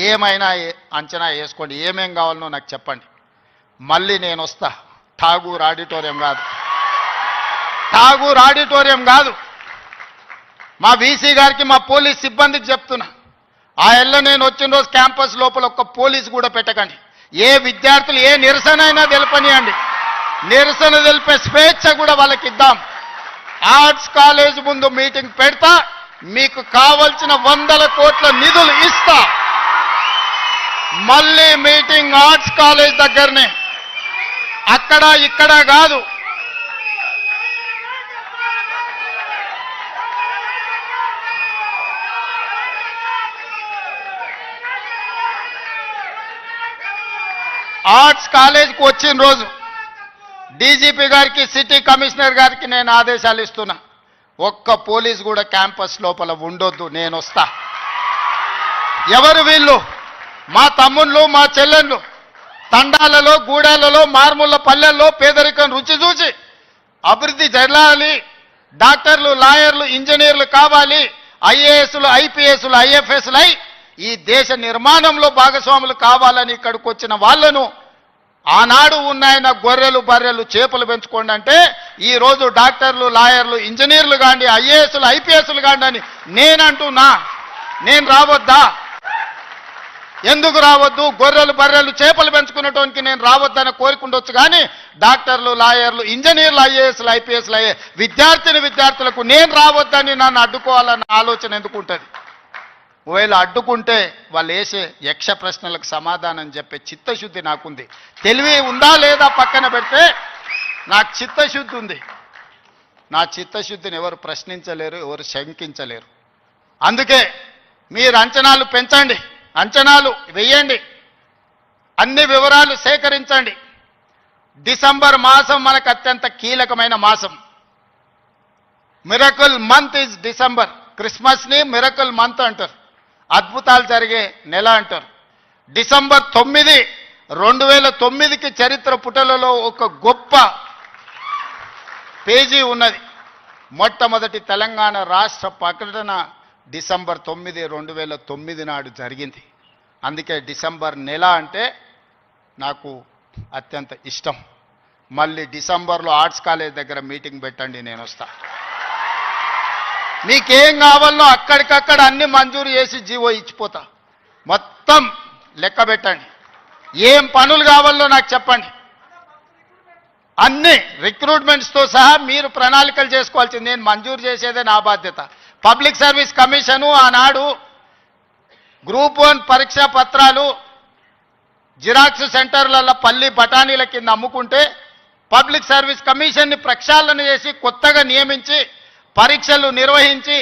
ఏమైనా అంచనా వేసుకోండి, ఏమేం కావాలనో నాకు చెప్పండి. మళ్ళీ నేను వస్తా. ఠాగూర్ ఆడిటోరియం కాదు, ఠాగూర్ ఆడిటోరియం కాదు. మా వీసీ గారికి, మా పోలీస్ సిబ్బందికి చెప్తున్నా, ఆ ఎల్ల నేను వచ్చిన రోజు క్యాంపస్ లోపల ఒక్క పోలీసు కూడా పెట్టకండి. ఏ విద్యార్థులు ఏ నిరసన అయినా తెలపనియండి, నిరసన తెలిపే స్వేచ్ఛ కూడా వాళ్ళకి ఇద్దాం. ఆర్ట్స్ కాలేజ్ ముందు మీటింగ్ పెడతా, మీకు కావలసిన 100 కోట్ల నిధులు ఇస్తా. మళ్ళీ మీటింగ్ ఆర్ట్స్ కాలేజ్ దగ్గరనే, అక్కడ ఇక్కడ కాదు. ఆర్ట్స్ కాలేజ్కి వచ్చిన రోజు డీజీపీ గారికి, సిటీ కమిషనర్ గారికి నేను ఆదేశాలు ఇస్తున్నా, ఒక్క పోలీసు కూడా క్యాంపస్ లోపల ఉండొద్దు, నేను వస్తా. ఎవరు వీళ్ళు? మా తమ్ముళ్ళు, మా చెల్లెళ్ళు తండాలలో, గూడాలలో, మారుమూల పల్లెల్లో పేదరికం రుచి చూసి అభివృద్ధి జరగాలి, డాక్టర్లు, లాయర్లు, ఇంజనీర్లు కావాలి, ఐఏఎస్లు, ఐపీఎస్లు, ఐఎఫ్ఎస్లు అయి ఈ దేశ నిర్మాణంలో భాగస్వాములు కావాలని ఇక్కడికి వచ్చిన వాళ్ళను ఆనాడు ఉన్నాయన గొర్రెలు, బర్రెలు, చేపలు పెంచుకోండి అంటే ఈరోజు డాక్టర్లు, లాయర్లు, ఇంజనీర్లు కాండి, ఐఏఎస్లు, ఐపీఎస్లు కాండి అని నేనంటున్నా. నేను రావద్దా? ఎందుకు రావద్దు? గొర్రెలు, బర్రెలు, చేపలు పెంచుకునేటోనికి నేను రావద్దని కోరుకుండొచ్చు, కానీ డాక్టర్లు, లాయర్లు, ఇంజనీర్లు, ఐఏఎస్లు, ఐపీఎస్లు అయ్యే విద్యార్థులకు నేను రావద్దని నన్ను అడ్డుకోవాలన్న ఆలోచన ఎందుకు ఉంటుంది? ఒకవేళ అడ్డుకుంటే వాళ్ళు వేసే యక్ష ప్రశ్నలకు సమాధానం చెప్పే చిత్తశుద్ధి నాకుంది. తెలివి ఉందా లేదా పక్కన పెడితే నాకు చిత్తశుద్ధి ఉంది. నా చిత్తశుద్ధిని ఎవరు ప్రశ్నించలేరు, ఎవరు శంకించలేరు. అందుకే మీరు అంచనాలు పెంచండి, అంచనాలు వేయండి, అన్ని వివరాలు సేకరించండి. డిసెంబర్ మాసం మనకు అత్యంత కీలకమైన మాసం. Miracle month is December. క్రిస్మస్ని మిరకల్ మంత్ అంటారు, అద్భుతాలు జరిగే నెల అంటారు. డిసెంబర్ 9, 2009కి చరిత్ర పుటలలో ఒక గొప్ప పేజీ ఉన్నది. మొట్టమొదటి తెలంగాణ రాష్ట్ర ప్రకటన డిసెంబర్ 9, 2009 నాడు జరిగింది. అందుకే డిసెంబర్ నెల అంటే నాకు అత్యంత ఇష్టం. మళ్ళీ డిసెంబర్లో ఆర్ట్స్ కాలేజ్ దగ్గర మీటింగ్ పెట్టండి, నేను వస్తా. మీకేం కావాలనో అక్కడికక్కడ అన్ని మంజూరు చేసి జీవో ఇచ్చిపోతా. మొత్తం లెక్క పెట్టండి, ఏం పనులు కావాలో నాకు చెప్పండి. అన్ని రిక్రూట్మెంట్స్తో సహా మీరు ప్రణాళికలు చేసుకోవాల్సింది. నేను మంజూరు చేసేదే నా బాధ్యత. పబ్లిక్ సర్వీస్ కమిషను ఆనాడు గ్రూప్ 1 పరీక్షా పత్రాలు జిరాక్స్ సెంటర్లలో పల్లి బఠానీల కింద అమ్ముకుంటే పబ్లిక్ సర్వీస్ కమిషన్ని ప్రక్షాళన చేసి కొత్తగా నియమించి పరీక్షలు నిర్వహించి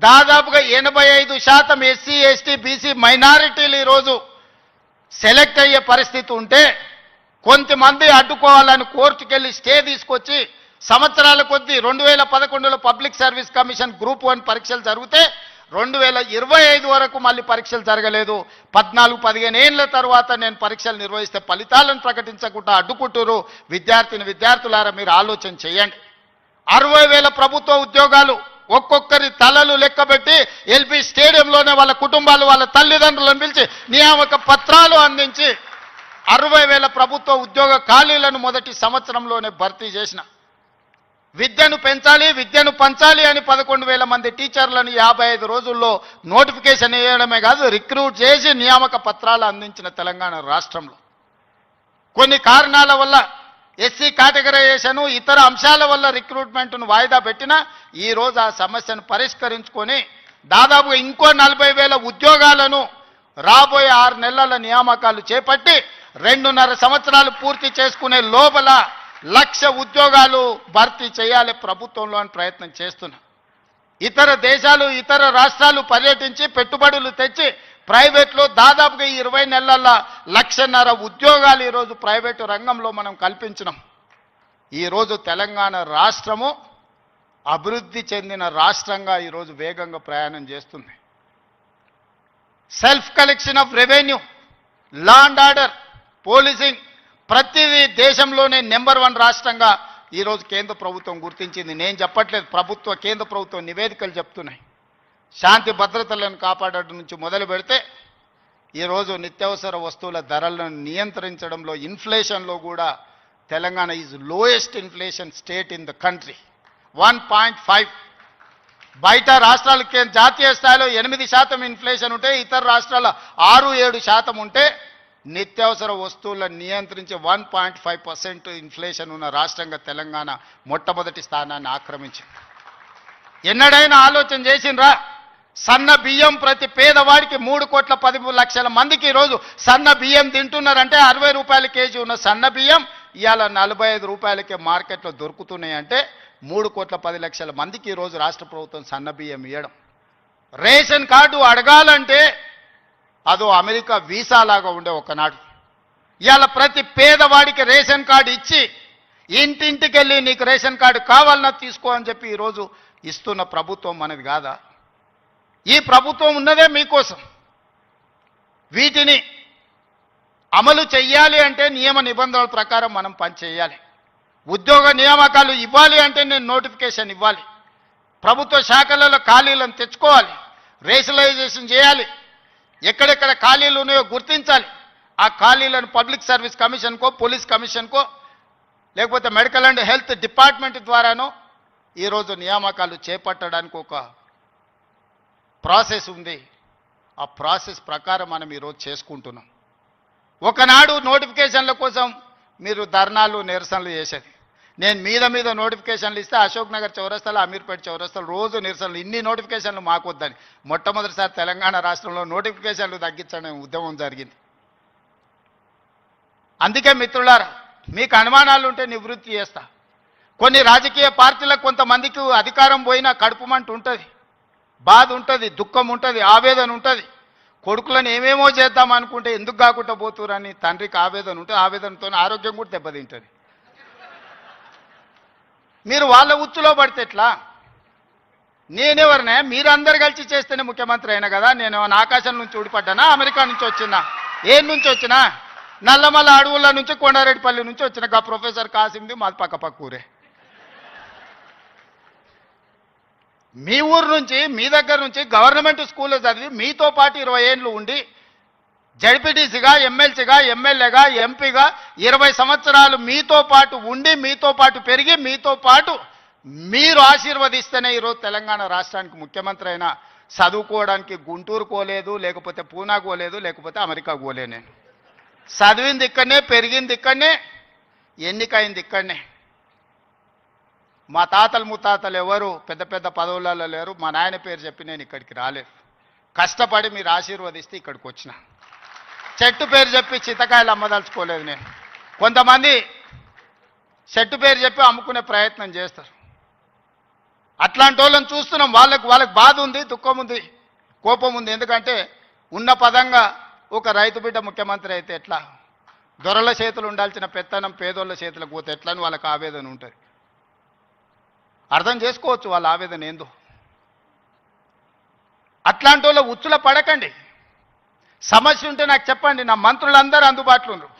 దాదాపుగా 85% ఎస్సీ, ఎస్టీ, బీసీ మైనారిటీలు ఈరోజు సెలెక్ట్ అయ్యే పరిస్థితి ఉంటే కొంతమంది అడ్డుకోవాలని కోర్టుకెళ్ళి స్టే తీసుకొచ్చి సంవత్సరాల కొద్దీ 2011లో పబ్లిక్ సర్వీస్ కమిషన్ గ్రూప్ 1 పరీక్షలు జరిగితే 2025 వరకు మళ్ళీ పరీక్షలు జరగలేదు. 14-15 ఏళ్ల తర్వాత నేను పరీక్షలు నిర్వహిస్తే ఫలితాలను ప్రకటించకుండా అడ్డుకుంటారు. విద్యార్థులారా మీరు ఆలోచన చేయండి. 60,000 ప్రభుత్వ ఉద్యోగాలు ఒక్కొక్కరి తలలు లెక్కబెట్టి ఎల్బీ స్టేడియంలోనే వాళ్ళ కుటుంబాలు, వాళ్ళ తల్లిదండ్రులను పిలిచి నియామక పత్రాలు అందించి 60,000 ప్రభుత్వ ఉద్యోగ ఖాళీలను మొదటి సంవత్సరంలోనే భర్తీ చేసిన విద్యను పెంచాలి, విద్యను పంచాలి అని 11,000 మంది టీచర్లను 55 రోజుల్లో నోటిఫికేషన్ ఇవ్వడమే కాదు, రిక్రూట్ చేసి నియామక పత్రాలు అందించిన తెలంగాణ రాష్ట్రంలో కొన్ని కారణాల వల్ల ఎస్సీ కేటగరైజేషన్ ఇతర అంశాల వల్ల రిక్రూట్మెంట్ను వాయిదా పెట్టినా ఈరోజు ఆ సమస్యను పరిష్కరించుకొని దాదాపుగా ఇంకో 40,000 ఉద్యోగాలను రాబోయే 6 నెలల నియామకాలు చేపట్టి 2.5 సంవత్సరాలు పూర్తి చేసుకునే లోపల 1,00,000 ఉద్యోగాలు భర్తీ చేయాలి ప్రభుత్వంలో అని ప్రయత్నం చేస్తున్నా. ఇతర దేశాలు ఇతర రాష్ట్రాలు పర్యటించి పెట్టుబడులు తెచ్చి ప్రైవేట్లో దాదాపుగా 20 నెలల 1,50,000 ఉద్యోగాలు ఈరోజు ప్రైవేటు రంగంలో మనం కల్పించినాం. ఈరోజు తెలంగాణ రాష్ట్రము అభివృద్ధి చెందిన రాష్ట్రంగా ఈరోజు వేగంగా ప్రయాణం చేస్తుంది. Self collection of revenue, law and order, policing ప్రతిదీ దేశంలోనే నెంబర్ 1 రాష్ట్రంగా ఈరోజు కేంద్ర ప్రభుత్వం గుర్తించింది. నేను చెప్పట్లేదు, కేంద్ర ప్రభుత్వం నివేదికలు చెప్తున్నాయి. శాంతి భద్రతలను కాపాడడం నుంచి మొదలు పెడితే ఈరోజు నిత్యావసర వస్తువుల ధరలను నియంత్రించడంలో ఇన్ఫ్లేషన్లో కూడా Telangana is lowest inflation state in the country, 1.5. బయట రాష్ట్రాలకి జాతీయ స్థాయిలో 8% ఇన్ఫ్లేషన్ ఉంటే ఇతర రాష్ట్రాల 6-7% ఉంటే నిత్యావసర వస్తువులను నియంత్రించి 1.5% ఇన్ఫ్లేషన్ ఉన్న రాష్ట్రంగా తెలంగాణ మొట్టమొదటి స్థానాన్ని ఆక్రమించింది. ఎన్నడైనా ఆలోచన చేసిండ్రా? సన్న బియ్యం ప్రతి పేదవాడికి 3,10,00,000 మందికి ఈరోజు సన్న బియ్యం తింటున్నారంటే 60 రూపాయల కేజీ ఉన్న సన్న బియ్యం ఇవాళ 45 రూపాయలకే మార్కెట్లో దొరుకుతున్నాయంటే 3,10,00,000 మందికి ఈరోజు రాష్ట్ర ప్రభుత్వం సన్న బియ్యం ఇవ్వడం. రేషన్ కార్డు అడగాలంటే అదో అమెరికా వీసా లాగా ఉండే ఒకనాడు. ఇవాళ ప్రతి పేదవాడికి రేషన్ కార్డు ఇచ్చి ఇంటింటికి వెళ్ళి నీకు రేషన్ కార్డు కావాలన్నా తీసుకో అని చెప్పి ఈరోజు ఇస్తున్న ప్రభుత్వం మనది కాదా? ఈ ప్రభుత్వం ఉన్నదే మీకోసం. వీటిని అమలు చెయ్యాలి అంటే నియమ నిబంధనల ప్రకారం మనం పనిచేయాలి. ఉద్యోగ నియామకాలు ఇవ్వాలి అంటే నేను నోటిఫికేషన్ ఇవ్వాలి. ప్రభుత్వ శాఖలలో ఖాళీలను తెచ్చుకోవాలి, రేషనలైజేషన్ చేయాలి, ఎక్కడెక్కడ ఖాళీలు ఉన్నాయో గుర్తించాలి. ఆ ఖాళీలను పబ్లిక్ సర్వీస్ కమిషన్కో, పోలీస్ కమిషన్కో, లేకపోతే మెడికల్ అండ్ హెల్త్ డిపార్ట్మెంట్ ద్వారానో ఈరోజు నియామకాలు చేపట్టడానికి ఒక ప్రాసెస్ ఉంది. ఆ ప్రాసెస్ ప్రకారం మనం ఈరోజు చేసుకుంటున్నాం. ఒకనాడు నోటిఫికేషన్ల కోసం మీరు ధర్నాలు నిరసనలు చేసేది. నేను మీద నోటిఫికేషన్లు ఇస్తే అశోక్ నగర్ చౌరస్తాలు, అమీర్పేట చౌరస్తాలు రోజు నిరసనలు. ఇన్ని నోటిఫికేషన్లు మాకు వద్దని మొట్టమొదటిసారి తెలంగాణ రాష్ట్రంలో నోటిఫికేషన్లు తగ్గించడం ఉద్యమం జరిగింది. అందుకే మిత్రులారా, మీకు అనుమానాలు ఉంటే నివృత్తి చేస్తా. కొన్ని రాజకీయ పార్టీలకు కొంతమందికి అధికారం పోయినా కడుపుమంట ఉంటుంది, బాధ ఉంటుంది, దుఃఖం ఉంటుంది, ఆవేదన ఉంటుంది. కొడుకులను ఏమేమో చేద్దాం అనుకుంటే ఎందుకు కాకుండా పోతురని తండ్రికి ఆవేదన ఉంటుంది. ఆవేదనతో ఆరోగ్యం కూడా దెబ్బతింటుంది. మీరు వాళ్ళ ఉచ్చులో పడితే ఎట్లా? నేనెవరినే? మీరందరు కలిసి చేస్తేనే ముఖ్యమంత్రి అయినా కదా. నేను ఆకాశం నుంచి ఊడిపడ్డానా? అమెరికా నుంచి వచ్చినా? ఏం నుంచి వచ్చినా? నల్లమల్ల అడవుల నుంచి, కొండారెడ్డిపల్లి నుంచి వచ్చిన ప్రొఫెసర్ కాసింది మాది పక్క ఊరే. మీ ఊరు నుంచి, మీ దగ్గర నుంచి గవర్నమెంట్ స్కూల్లో చదివి మీతో పాటు 20 ఏళ్ళు ఉండి జడ్పీటీసీగా, ఎమ్మెల్సీగా, ఎమ్మెల్యేగా, ఎంపీగా 20 సంవత్సరాలు మీతో పాటు ఉండి, మీతో పాటు పెరిగి, మీతో పాటు మీరు ఆశీర్వదిస్తేనే ఈరోజు తెలంగాణ రాష్ట్రానికి ముఖ్యమంత్రి అయినా. చదువుకోవడానికి గుంటూరు పోలేదు, లేకపోతే పూనా పోలేదు, లేకపోతే అమెరికా పోలే. నేను చదివింది ఇక్కడనే, పెరిగింది ఇక్కడనే, ఎన్నికైంది ఇక్కడనే. మా తాతలు ముత్తాతలు ఎవరు పెద్ద పెద్ద పదవులలో లేరు. మా నాయన పేరు చెప్పి నేను ఇక్కడికి రాలేదు. కష్టపడి మీరు ఆశీర్వదిస్తే ఇక్కడికి వచ్చిన. చెట్టు పేరు చెప్పి చింతకాయలు అమ్మదలుచుకోలేదు నేను. కొంతమంది చెట్టు పేరు చెప్పి అమ్ముకునే ప్రయత్నం చేస్తారు. అట్లాంటి వాళ్ళని చూస్తున్నాం. వాళ్ళకి బాధ ఉంది, దుఃఖం ఉంది, కోపం ఉంది. ఎందుకంటే ఉన్న పదంగా ఒక రైతు బిడ్డ ముఖ్యమంత్రి అయితే ఎట్లా? దొరల చేతులు ఉండాల్సిన పెత్తనం పేదోళ్ళ చేతులకు పోతే ఎట్లా అని వాళ్ళకి ఆవేదన ఉంటుంది. అర్థం చేసుకోవచ్చు వాళ్ళ ఆవేదన ఏందో. అట్లాంటి వాళ్ళ ఉచ్చుల పడకండి. సమస్య ఉంటే నాకు చెప్పండి. నా మంత్రులందరూ అందుబాటులో ఉన్నారు.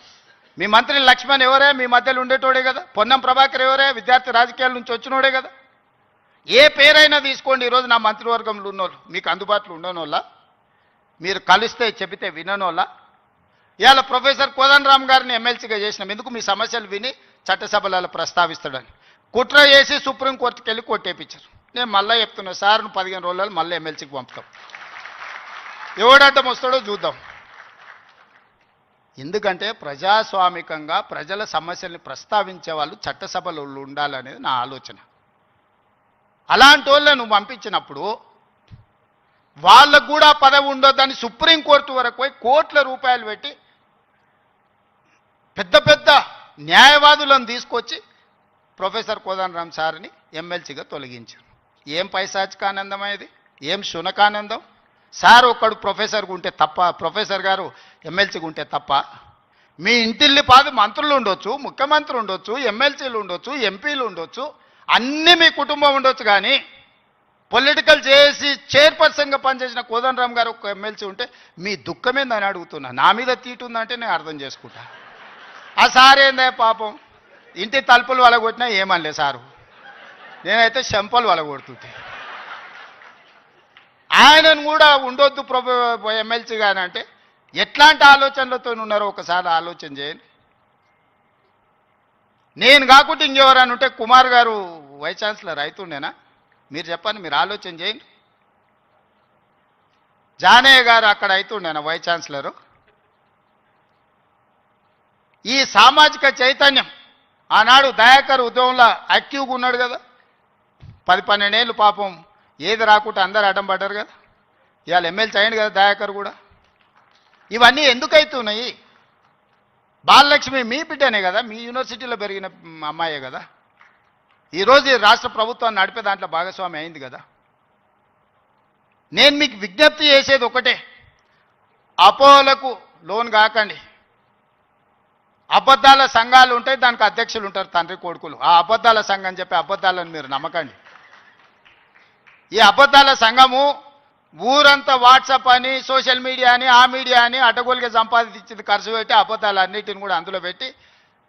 మీ మంత్రి లక్ష్మణ్ ఎవరే? మీ మధ్యలో ఉండేటోడే కదా. పొన్నం ప్రభాకర్ ఎవరే? విద్యార్థి రాజకీయాల నుంచి వచ్చినోడే కదా. ఏ పేరైనా తీసుకోండి. ఈరోజు నా మంత్రివర్గంలో ఉన్నోళ్ళు మీకు అందుబాటులో ఉండనోళ్ళ? మీరు కలిస్తే చెబితే విననోళ్ళ? ఇవాళ ప్రొఫెసర్ కోదండరామ్ గారిని ఎమ్మెల్సీగా చేసినాం. ఎందుకు? మీ సమస్యలు విని చట్టసభలలో ప్రస్తావిస్తాడని. కుట్ర చేసి సుప్రీంకోర్టుకి వెళ్ళి కొట్టేపించారు. నేను మళ్ళీ చెప్తున్నా, సార్ 15 రోజులు మళ్ళీ ఎమ్మెల్సీకి పంపుతాం, ఎవడడ్డం వస్తాడో చూద్దాం. ఎందుకంటే ప్రజాస్వామికంగా ప్రజల సమస్యల్ని ప్రస్తావించే వాళ్ళు చట్టసభలో ఉండాలనేది నా ఆలోచన. అలాంటి వాళ్ళని నువ్వు పంపించినప్పుడు వాళ్ళకు కూడా పదవి ఉండొద్దని సుప్రీంకోర్టు వరకు పోయి కోట్ల రూపాయలు పెట్టి పెద్ద పెద్ద న్యాయవాదులను తీసుకొచ్చి ప్రొఫెసర్ కోదండరాం సార్ని ఎమ్మెల్సీగా తొలగించారు. ఏం పైశాచికానందం ఇది, ఏం శునకానందం? సార్ ఒక్కడు ప్రొఫెసర్గా ఉంటే తప్ప, ప్రొఫెసర్ గారు ఎమ్మెల్సీగా ఉంటే తప్ప? మీ ఇంటిల్లి పాది మంత్రులు ఉండొచ్చు, ముఖ్యమంత్రి ఉండొచ్చు, ఎమ్మెల్సీలు ఉండొచ్చు, ఎంపీలు ఉండొచ్చు, అన్నీ మీ కుటుంబం ఉండొచ్చు, కానీ పొలిటికల్ చేసి చైర్పర్సన్గా పనిచేసిన కోదండరాం గారు ఒక ఎమ్మెల్సీ ఉంటే మీ దుఃఖమేందని అడుగుతున్నా. నా మీద తీటు ఉందంటే నేను అర్థం చేసుకుంటా. ఆ సార్ ఏందే పాపం, ఇంటి తలుపులు వలగొట్టినా ఏమనలే సారు, నేనైతే చెంపలు వలగొడుతుంటే. ఆయనను కూడా ఉండొద్దు ఎమ్మెల్సీ గాని అంటే ఎట్లాంటి ఆలోచనలతో ఉన్నారో ఒకసారి ఆలోచన చేయండి. నేను కాకుండా ఇంకెవరైనా ఉంటే కుమార్ గారు వైస్ ఛాన్సలర్ అవుతుండేనా? మీరు చెప్పండి, మీరు ఆలోచన చేయండి. జానయ్య గారు అక్కడ అవుతుండేనా వైస్ ఛాన్సలరు? ఈ సామాజిక చైతన్యం ఆనాడు దయాకర్ ఉద్యమంలో యాక్టివ్గా ఉన్నాడు కదా, 10-12 ఏళ్ళు పాపం ఏది రాకుండా అందరు అడ్డం పడ్డారు కదా, ఇవాళ ఎమ్మెల్సీ అయ్యింది కదా దయాకర్ కూడా. ఇవన్నీ ఎందుకు అవుతున్నాయి? బాలలక్ష్మి మీ బిడ్డనే కదా, మీ యూనివర్సిటీలో పెరిగిన అమ్మాయే కదా, ఈరోజు ఈ రాష్ట్ర ప్రభుత్వాన్ని నడిపే దాంట్లో భాగస్వామి అయింది కదా. నేను మీకు విజ్ఞప్తి చేసేది ఒకటే, అపోహలకు లోన్ కాకండి. అబద్ధాల సంఘాలు ఉంటాయి, దానికి అధ్యక్షులు ఉంటారు, తండ్రి కొడుకులు. ఆ అబద్ధాల సంఘం చెప్పి అబద్ధాలను మీరు నమ్మకండి. ఈ అబద్ధాల సంఘము ఊరంతా వాట్సాప్ అని, సోషల్ మీడియా అని, ఆ మీడియా అని అడ్డగోలుగా సంపాదించింది ఖర్చు పెట్టి అబద్ధాలన్నిటిని కూడా అందులో పెట్టి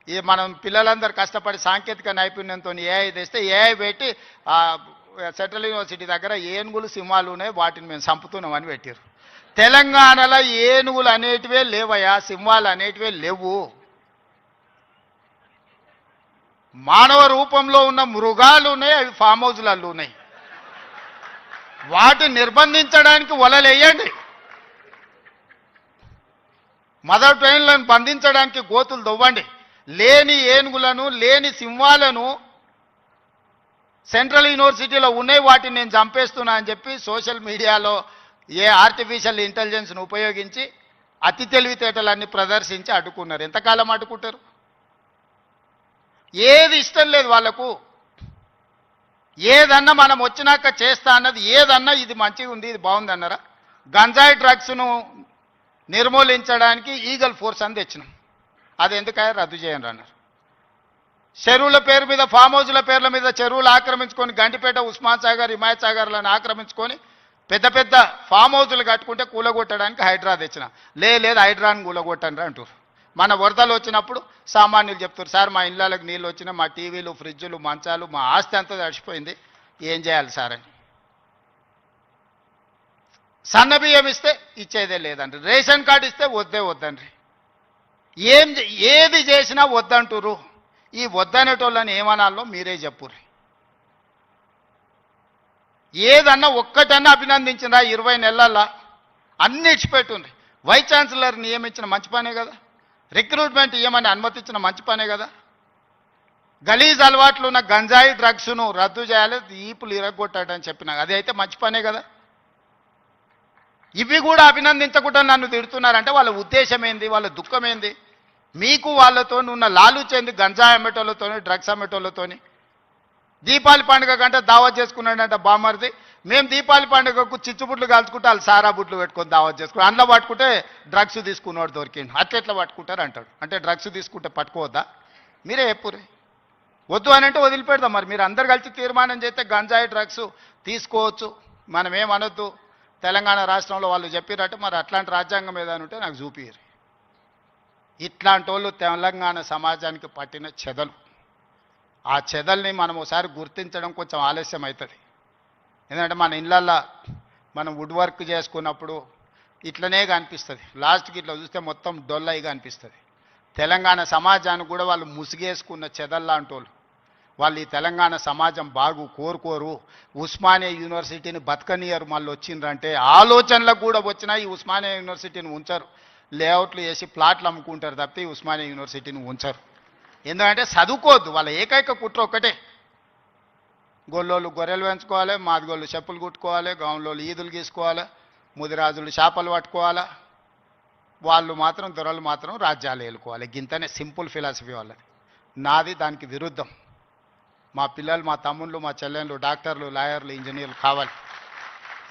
ఈ మనం పిల్లలందరూ కష్టపడి సాంకేతిక నైపుణ్యంతో ఏఐ తెస్తే ఏఐ పెట్టి సెంట్రల్ యూనివర్సిటీ దగ్గర ఏనుగులు సింహాలు ఉన్నాయి, వాటిని మేము చంపుతున్నామని పెట్టారు. తెలంగాణలో ఏనుగులు అనేటివే లేవయా, సింహాలు అనేటివే లేవు. మానవ రూపంలో ఉన్న మృగాలు ఉన్నాయి, అవి ఫామ్ హౌజ్లలో ఉన్నాయి. వాటిని నిర్బంధించడానికి వలలేయండి, మదర్ ట్రైన్లను బంధించడానికి గోతులు దొవ్వండి. లేని ఏనుగులను, లేని సింహాలను సెంట్రల్ యూనివర్సిటీలో ఉన్నాయి, వాటిని నేను చంపేస్తున్నా అని చెప్పి సోషల్ మీడియాలో ఏ ఆర్టిఫిషియల్ ఇంటెలిజెన్స్ను ఉపయోగించి అతి తెలివితేటలన్నీ ప్రదర్శించి అడ్డుకున్నారు. ఎంతకాలం అడ్డుకుంటారు? ఏది ఇష్టం లేదు వాళ్లకు. ఏదన్నా మనం వచ్చినాక చేస్తా అన్నది ఏదన్నా ఇది మంచిగా ఉంది, ఇది బాగుంది అన్నారా? గంజాయి డ్రగ్స్ను నిర్మూలించడానికి ఈగల్ ఫోర్స్ అని తెచ్చినాం, అది ఎందుకయ్యా రద్దు చేయండి అన్నారు. చెరువుల పేరు మీద, ఫామ్ హౌజ్ల పేర్ల మీద చెరువులు ఆక్రమించుకొని గండిపేట, ఉస్మాన్ సాగర్, హిమాయత్ సాగర్లను ఆక్రమించుకొని పెద్ద పెద్ద ఫామ్ హౌజులు కట్టుకుంటే కూలగొట్టడానికి హైడ్రా తెచ్చిన. లేదు హైడ్రాని కూలగొట్టండి అంటారు. మన వరదలు వచ్చినప్పుడు సామాన్యులు చెప్తారు, సార్ మా ఇళ్ళకి నీళ్ళు వచ్చినా, మా టీవీలు, ఫ్రిడ్జులు, మంచాలు, మా ఆస్తి అంతా తడిచిపోయింది, ఏం చేయాలి సార్ అని. సన్న బియ్యం ఇస్తే ఇచ్చేదే లేదండి, రేషన్ కార్డు ఇస్తే వద్దండి. ఏది చేసినా వద్దంటురు. ఈ వద్దనేటోళ్ళని ఏమనాలో మీరే చెప్పుర్రి. ఏదన్నా ఒక్కటన్నా అభినందించినా 20 నెలల్లో అన్ని ఇచ్చిపెట్టుండ్రి. వైస్ ఛాన్సలర్ నియమించిన మంచి పనే కదా, రిక్రూట్మెంట్ ఇవ్వమని అనుమతించిన మంచి పనే కదా. గలీజ్ అలవాట్లు ఉన్న గంజాయి డ్రగ్స్ను రద్దు చేయాలి, ఈపులు ఇరగొట్టాడని చెప్పినా అది అయితే మంచి పనే కదా. ఇవి కూడా అభినందించకుండా నన్ను తిడుతున్నారంటే వాళ్ళ ఉద్దేశం ఏంది, వాళ్ళ దుఃఖం ఏంది? మీకు వాళ్ళతో ఉన్న లాలూచేంది? గంజాయి అమ్మేటోళ్ళతోని, డ్రగ్స్ అమ్మేటోళ్ళతోని. దీపావళి పండుగ కంటే దావత్ చేసుకున్నాడంట బామర్ది, మేము దీపావళి పండుగకు చిచ్చుబుట్లు కాల్చుకుంటే వాళ్ళు సారా బుట్లు పెట్టుకొని దావత్ చేసుకుని అందులో పట్టుకుంటే డ్రగ్స్ తీసుకున్నాడు దొరికిండు. అట్లెట్లా పట్టుకుంటారు అంటాడు. అంటే డ్రగ్స్ తీసుకుంటే పట్టుకోవద్దా? మీరే చెప్పుర్రి. వద్దు అని అంటే వదిలిపెడదాం. మరి మీరు అందరు కలిసి తీర్మానం చేస్తే గంజాయి డ్రగ్స్ తీసుకోవచ్చు, మనం ఏమనొద్దు. తెలంగాణ రాష్ట్రంలో వాళ్ళు చెప్పినట్టు మరి అట్లాంటి రాజ్యాంగం ఏదైనా ఉంటే నాకు చూపియ్యరు. ఇట్లాంటి వాళ్ళు తెలంగాణ సమాజానికి పట్టిన చెదలు. ఆ చెదల్ని మనం ఒకసారి గుర్తించడం కొంచెం ఆలస్యం అవుతుంది. ఎందుకంటే మన ఇళ్ళల్లో మనం వుడ్ వర్క్ చేసుకున్నప్పుడు ఇట్లనే కనిపిస్తుంది, లాస్ట్కి ఇట్లా చూస్తే మొత్తం డొల్లయిగా అనిపిస్తుంది. తెలంగాణ సమాజానికి కూడా వాళ్ళు ముసిగేసుకున్న చెదల్లాంటి వాళ్ళు. వాళ్ళు ఈ తెలంగాణ సమాజం బాగు కోరుకోరు, ఉస్మానియా యూనివర్సిటీని బతకనియరు, మళ్ళీ వచ్చిండ్రంటే ఆలోచనలకు కూడా వచ్చినా ఈ ఉస్మానియా యూనివర్సిటీని ఉంచరు. లేఅవుట్లు వేసి ప్లాట్లు అమ్ముకుంటారు తప్పితే ఈ ఉస్మానియా యూనివర్సిటీని ఉంచరు. ఎందుకంటే చదువుకోవద్దు, వాళ్ళ ఏకైక కుట్ర ఒక్కటే, గొల్లోళ్ళు గొర్రెలు పెంచుకోవాలి, మాదిగోళ్ళు చెప్పులు కుట్టుకోవాలి, గౌన్లోళ్ళు ఈదులు గీసుకోవాలి, ముదిరాజులు చేపలు పట్టుకోవాలి, వాళ్ళు మాత్రం దొరలు మాత్రం రాజ్యాలు ఏలుకోవాలి. గింతనే సింపుల్ ఫిలాసఫీ వాళ్ళది. నాది దానికి విరుద్ధం. మా పిల్లలు, మా తమ్ముళ్ళు, మా చెల్లెళ్ళు డాక్టర్లు, లాయర్లు, ఇంజనీర్లు కావాలి.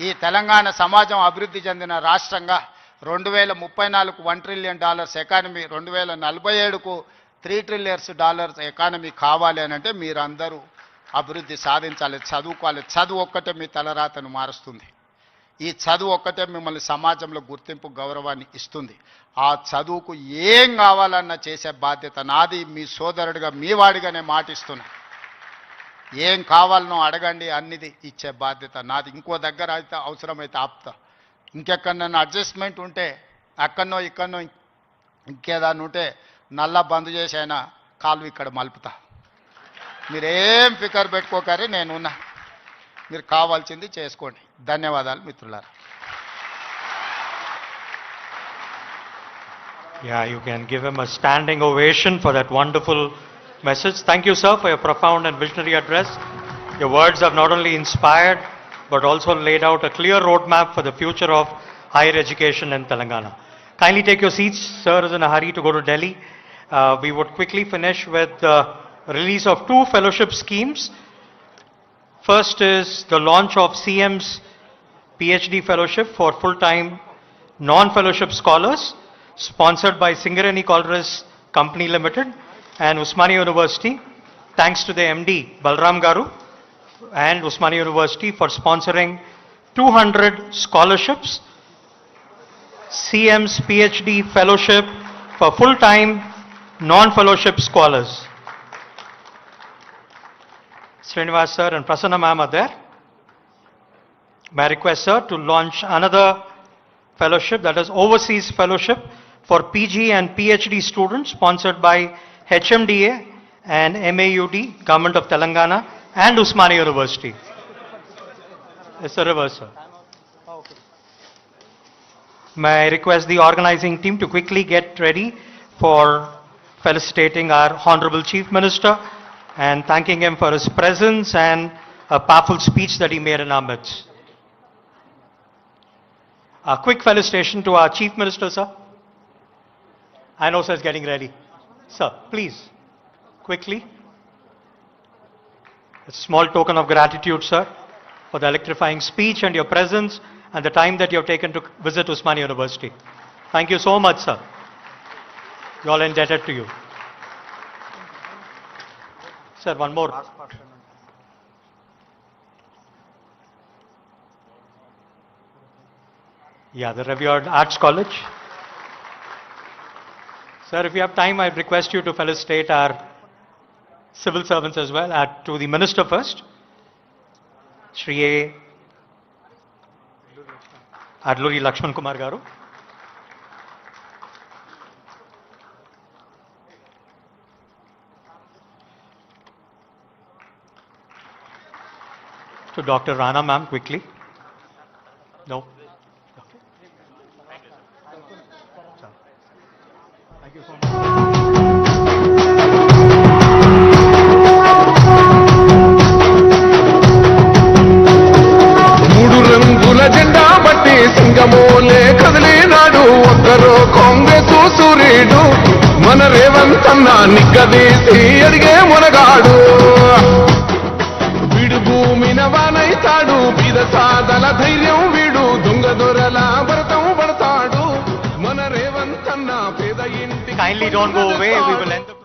ఈ తెలంగాణ సమాజం అభివృద్ధి చెందిన రాష్ట్రంగా 2034కు $1 ట్రిలియన్ ఎకానమీ, 2047కు $3 ట్రిలియన్స్ ఎకానమీ కావాలి అని అంటే మీరందరూ అభివృద్ధి సాధించాలి, చదువుకోవాలి. చదువు ఒక్కటే మీ తలరాతను మారుస్తుంది. ఈ చదువు ఒక్కటే మిమ్మల్ని సమాజంలో గుర్తింపు, గౌరవాన్ని ఇస్తుంది. ఆ చదువుకు ఏం కావాలన్నా చేసే బాధ్యత నాది. మీ సోదరుడిగా, మీ వాడిగానే మాటిస్తున్నా. ఏం కావాలనో అడగండి, అన్నిది ఇచ్చే బాధ్యత నాది. ఇంకో దగ్గర అయితే అవసరమైతే ఆపుతా. ఇంకెక్కడన్నా అడ్జస్ట్మెంట్ ఉంటే, అక్కడనో ఇక్కడనో ఇంకేదాన్ని ఉంటే నల్లా బంద్ చేసి అయినా కాలు ఇక్కడ మలుపుతా. మీరేం ఫికర్ పెట్టుకోకరే, నేనున్నా. మీరు కావాల్సింది చేసుకోండి. ధన్యవాదాలు మిత్రులారా. Yeah, you can give him a standing ovation for that wonderful message. Thank you, sir, for your profound and visionary address. Your words have not only inspired, but also laid out a clear roadmap for the future of higher education in Telangana. Kindly take your seats. Sir is in a hurry to go to Delhi. We would quickly finish with the release of 2 fellowship schemes. First is the launch of CM's PhD fellowship for full-time non-fellowship scholars, sponsored by Singareni Colors Company Limited and Usmania University. Thanks to the MD Balram Garu and Usmania University for sponsoring 200 scholarships. CM's PhD fellowship for full-time non-fellowship scholars. Srinivas sir and Prasanna ma'am are there. May I request sir to launch another fellowship, that is overseas fellowship for PG and PhD students, sponsored by HMDA and MAUD, Government of Telangana and Usmania University. It's a reverse sir. May I request the organizing team to quickly get ready for felicitating our Honorable Chief Minister and thanking him for his presence and a powerful speech that he made in our midst. A quick felicitation to our Chief Minister, sir. I know sir is getting ready. Sir, please, quickly. A small token of gratitude, sir, for the electrifying speech and your presence and the time that you have taken to visit Usmania University. Thank you so much, sir. We all indebted to you. Sir, one more. Yeah, the revered Arts College. Sir, if you have time, I request you to felicitate our civil servants as well. To the Minister first, Shri A. Adluri Lakshman Kumar Garu. To Dr. Rana ma'am, quickly. No. Thank you so much. మూడు రంగుల జెండా బట్టి సింగమోలే కదిలినాడు ఒక్కరో కాంగ్రెస్ సూర్యుడు మన రేవంత్ అన్న నిగ్గదీసి అడిగే మునగాడు వీడు భూమిన వానైతాడు బీద సాదల ధైర్యం వీడు దొంగ దొరల భరతం పడతాడు మన రేవంత్ అన్న పేద ఇంటి Kindly don't go away. We will end the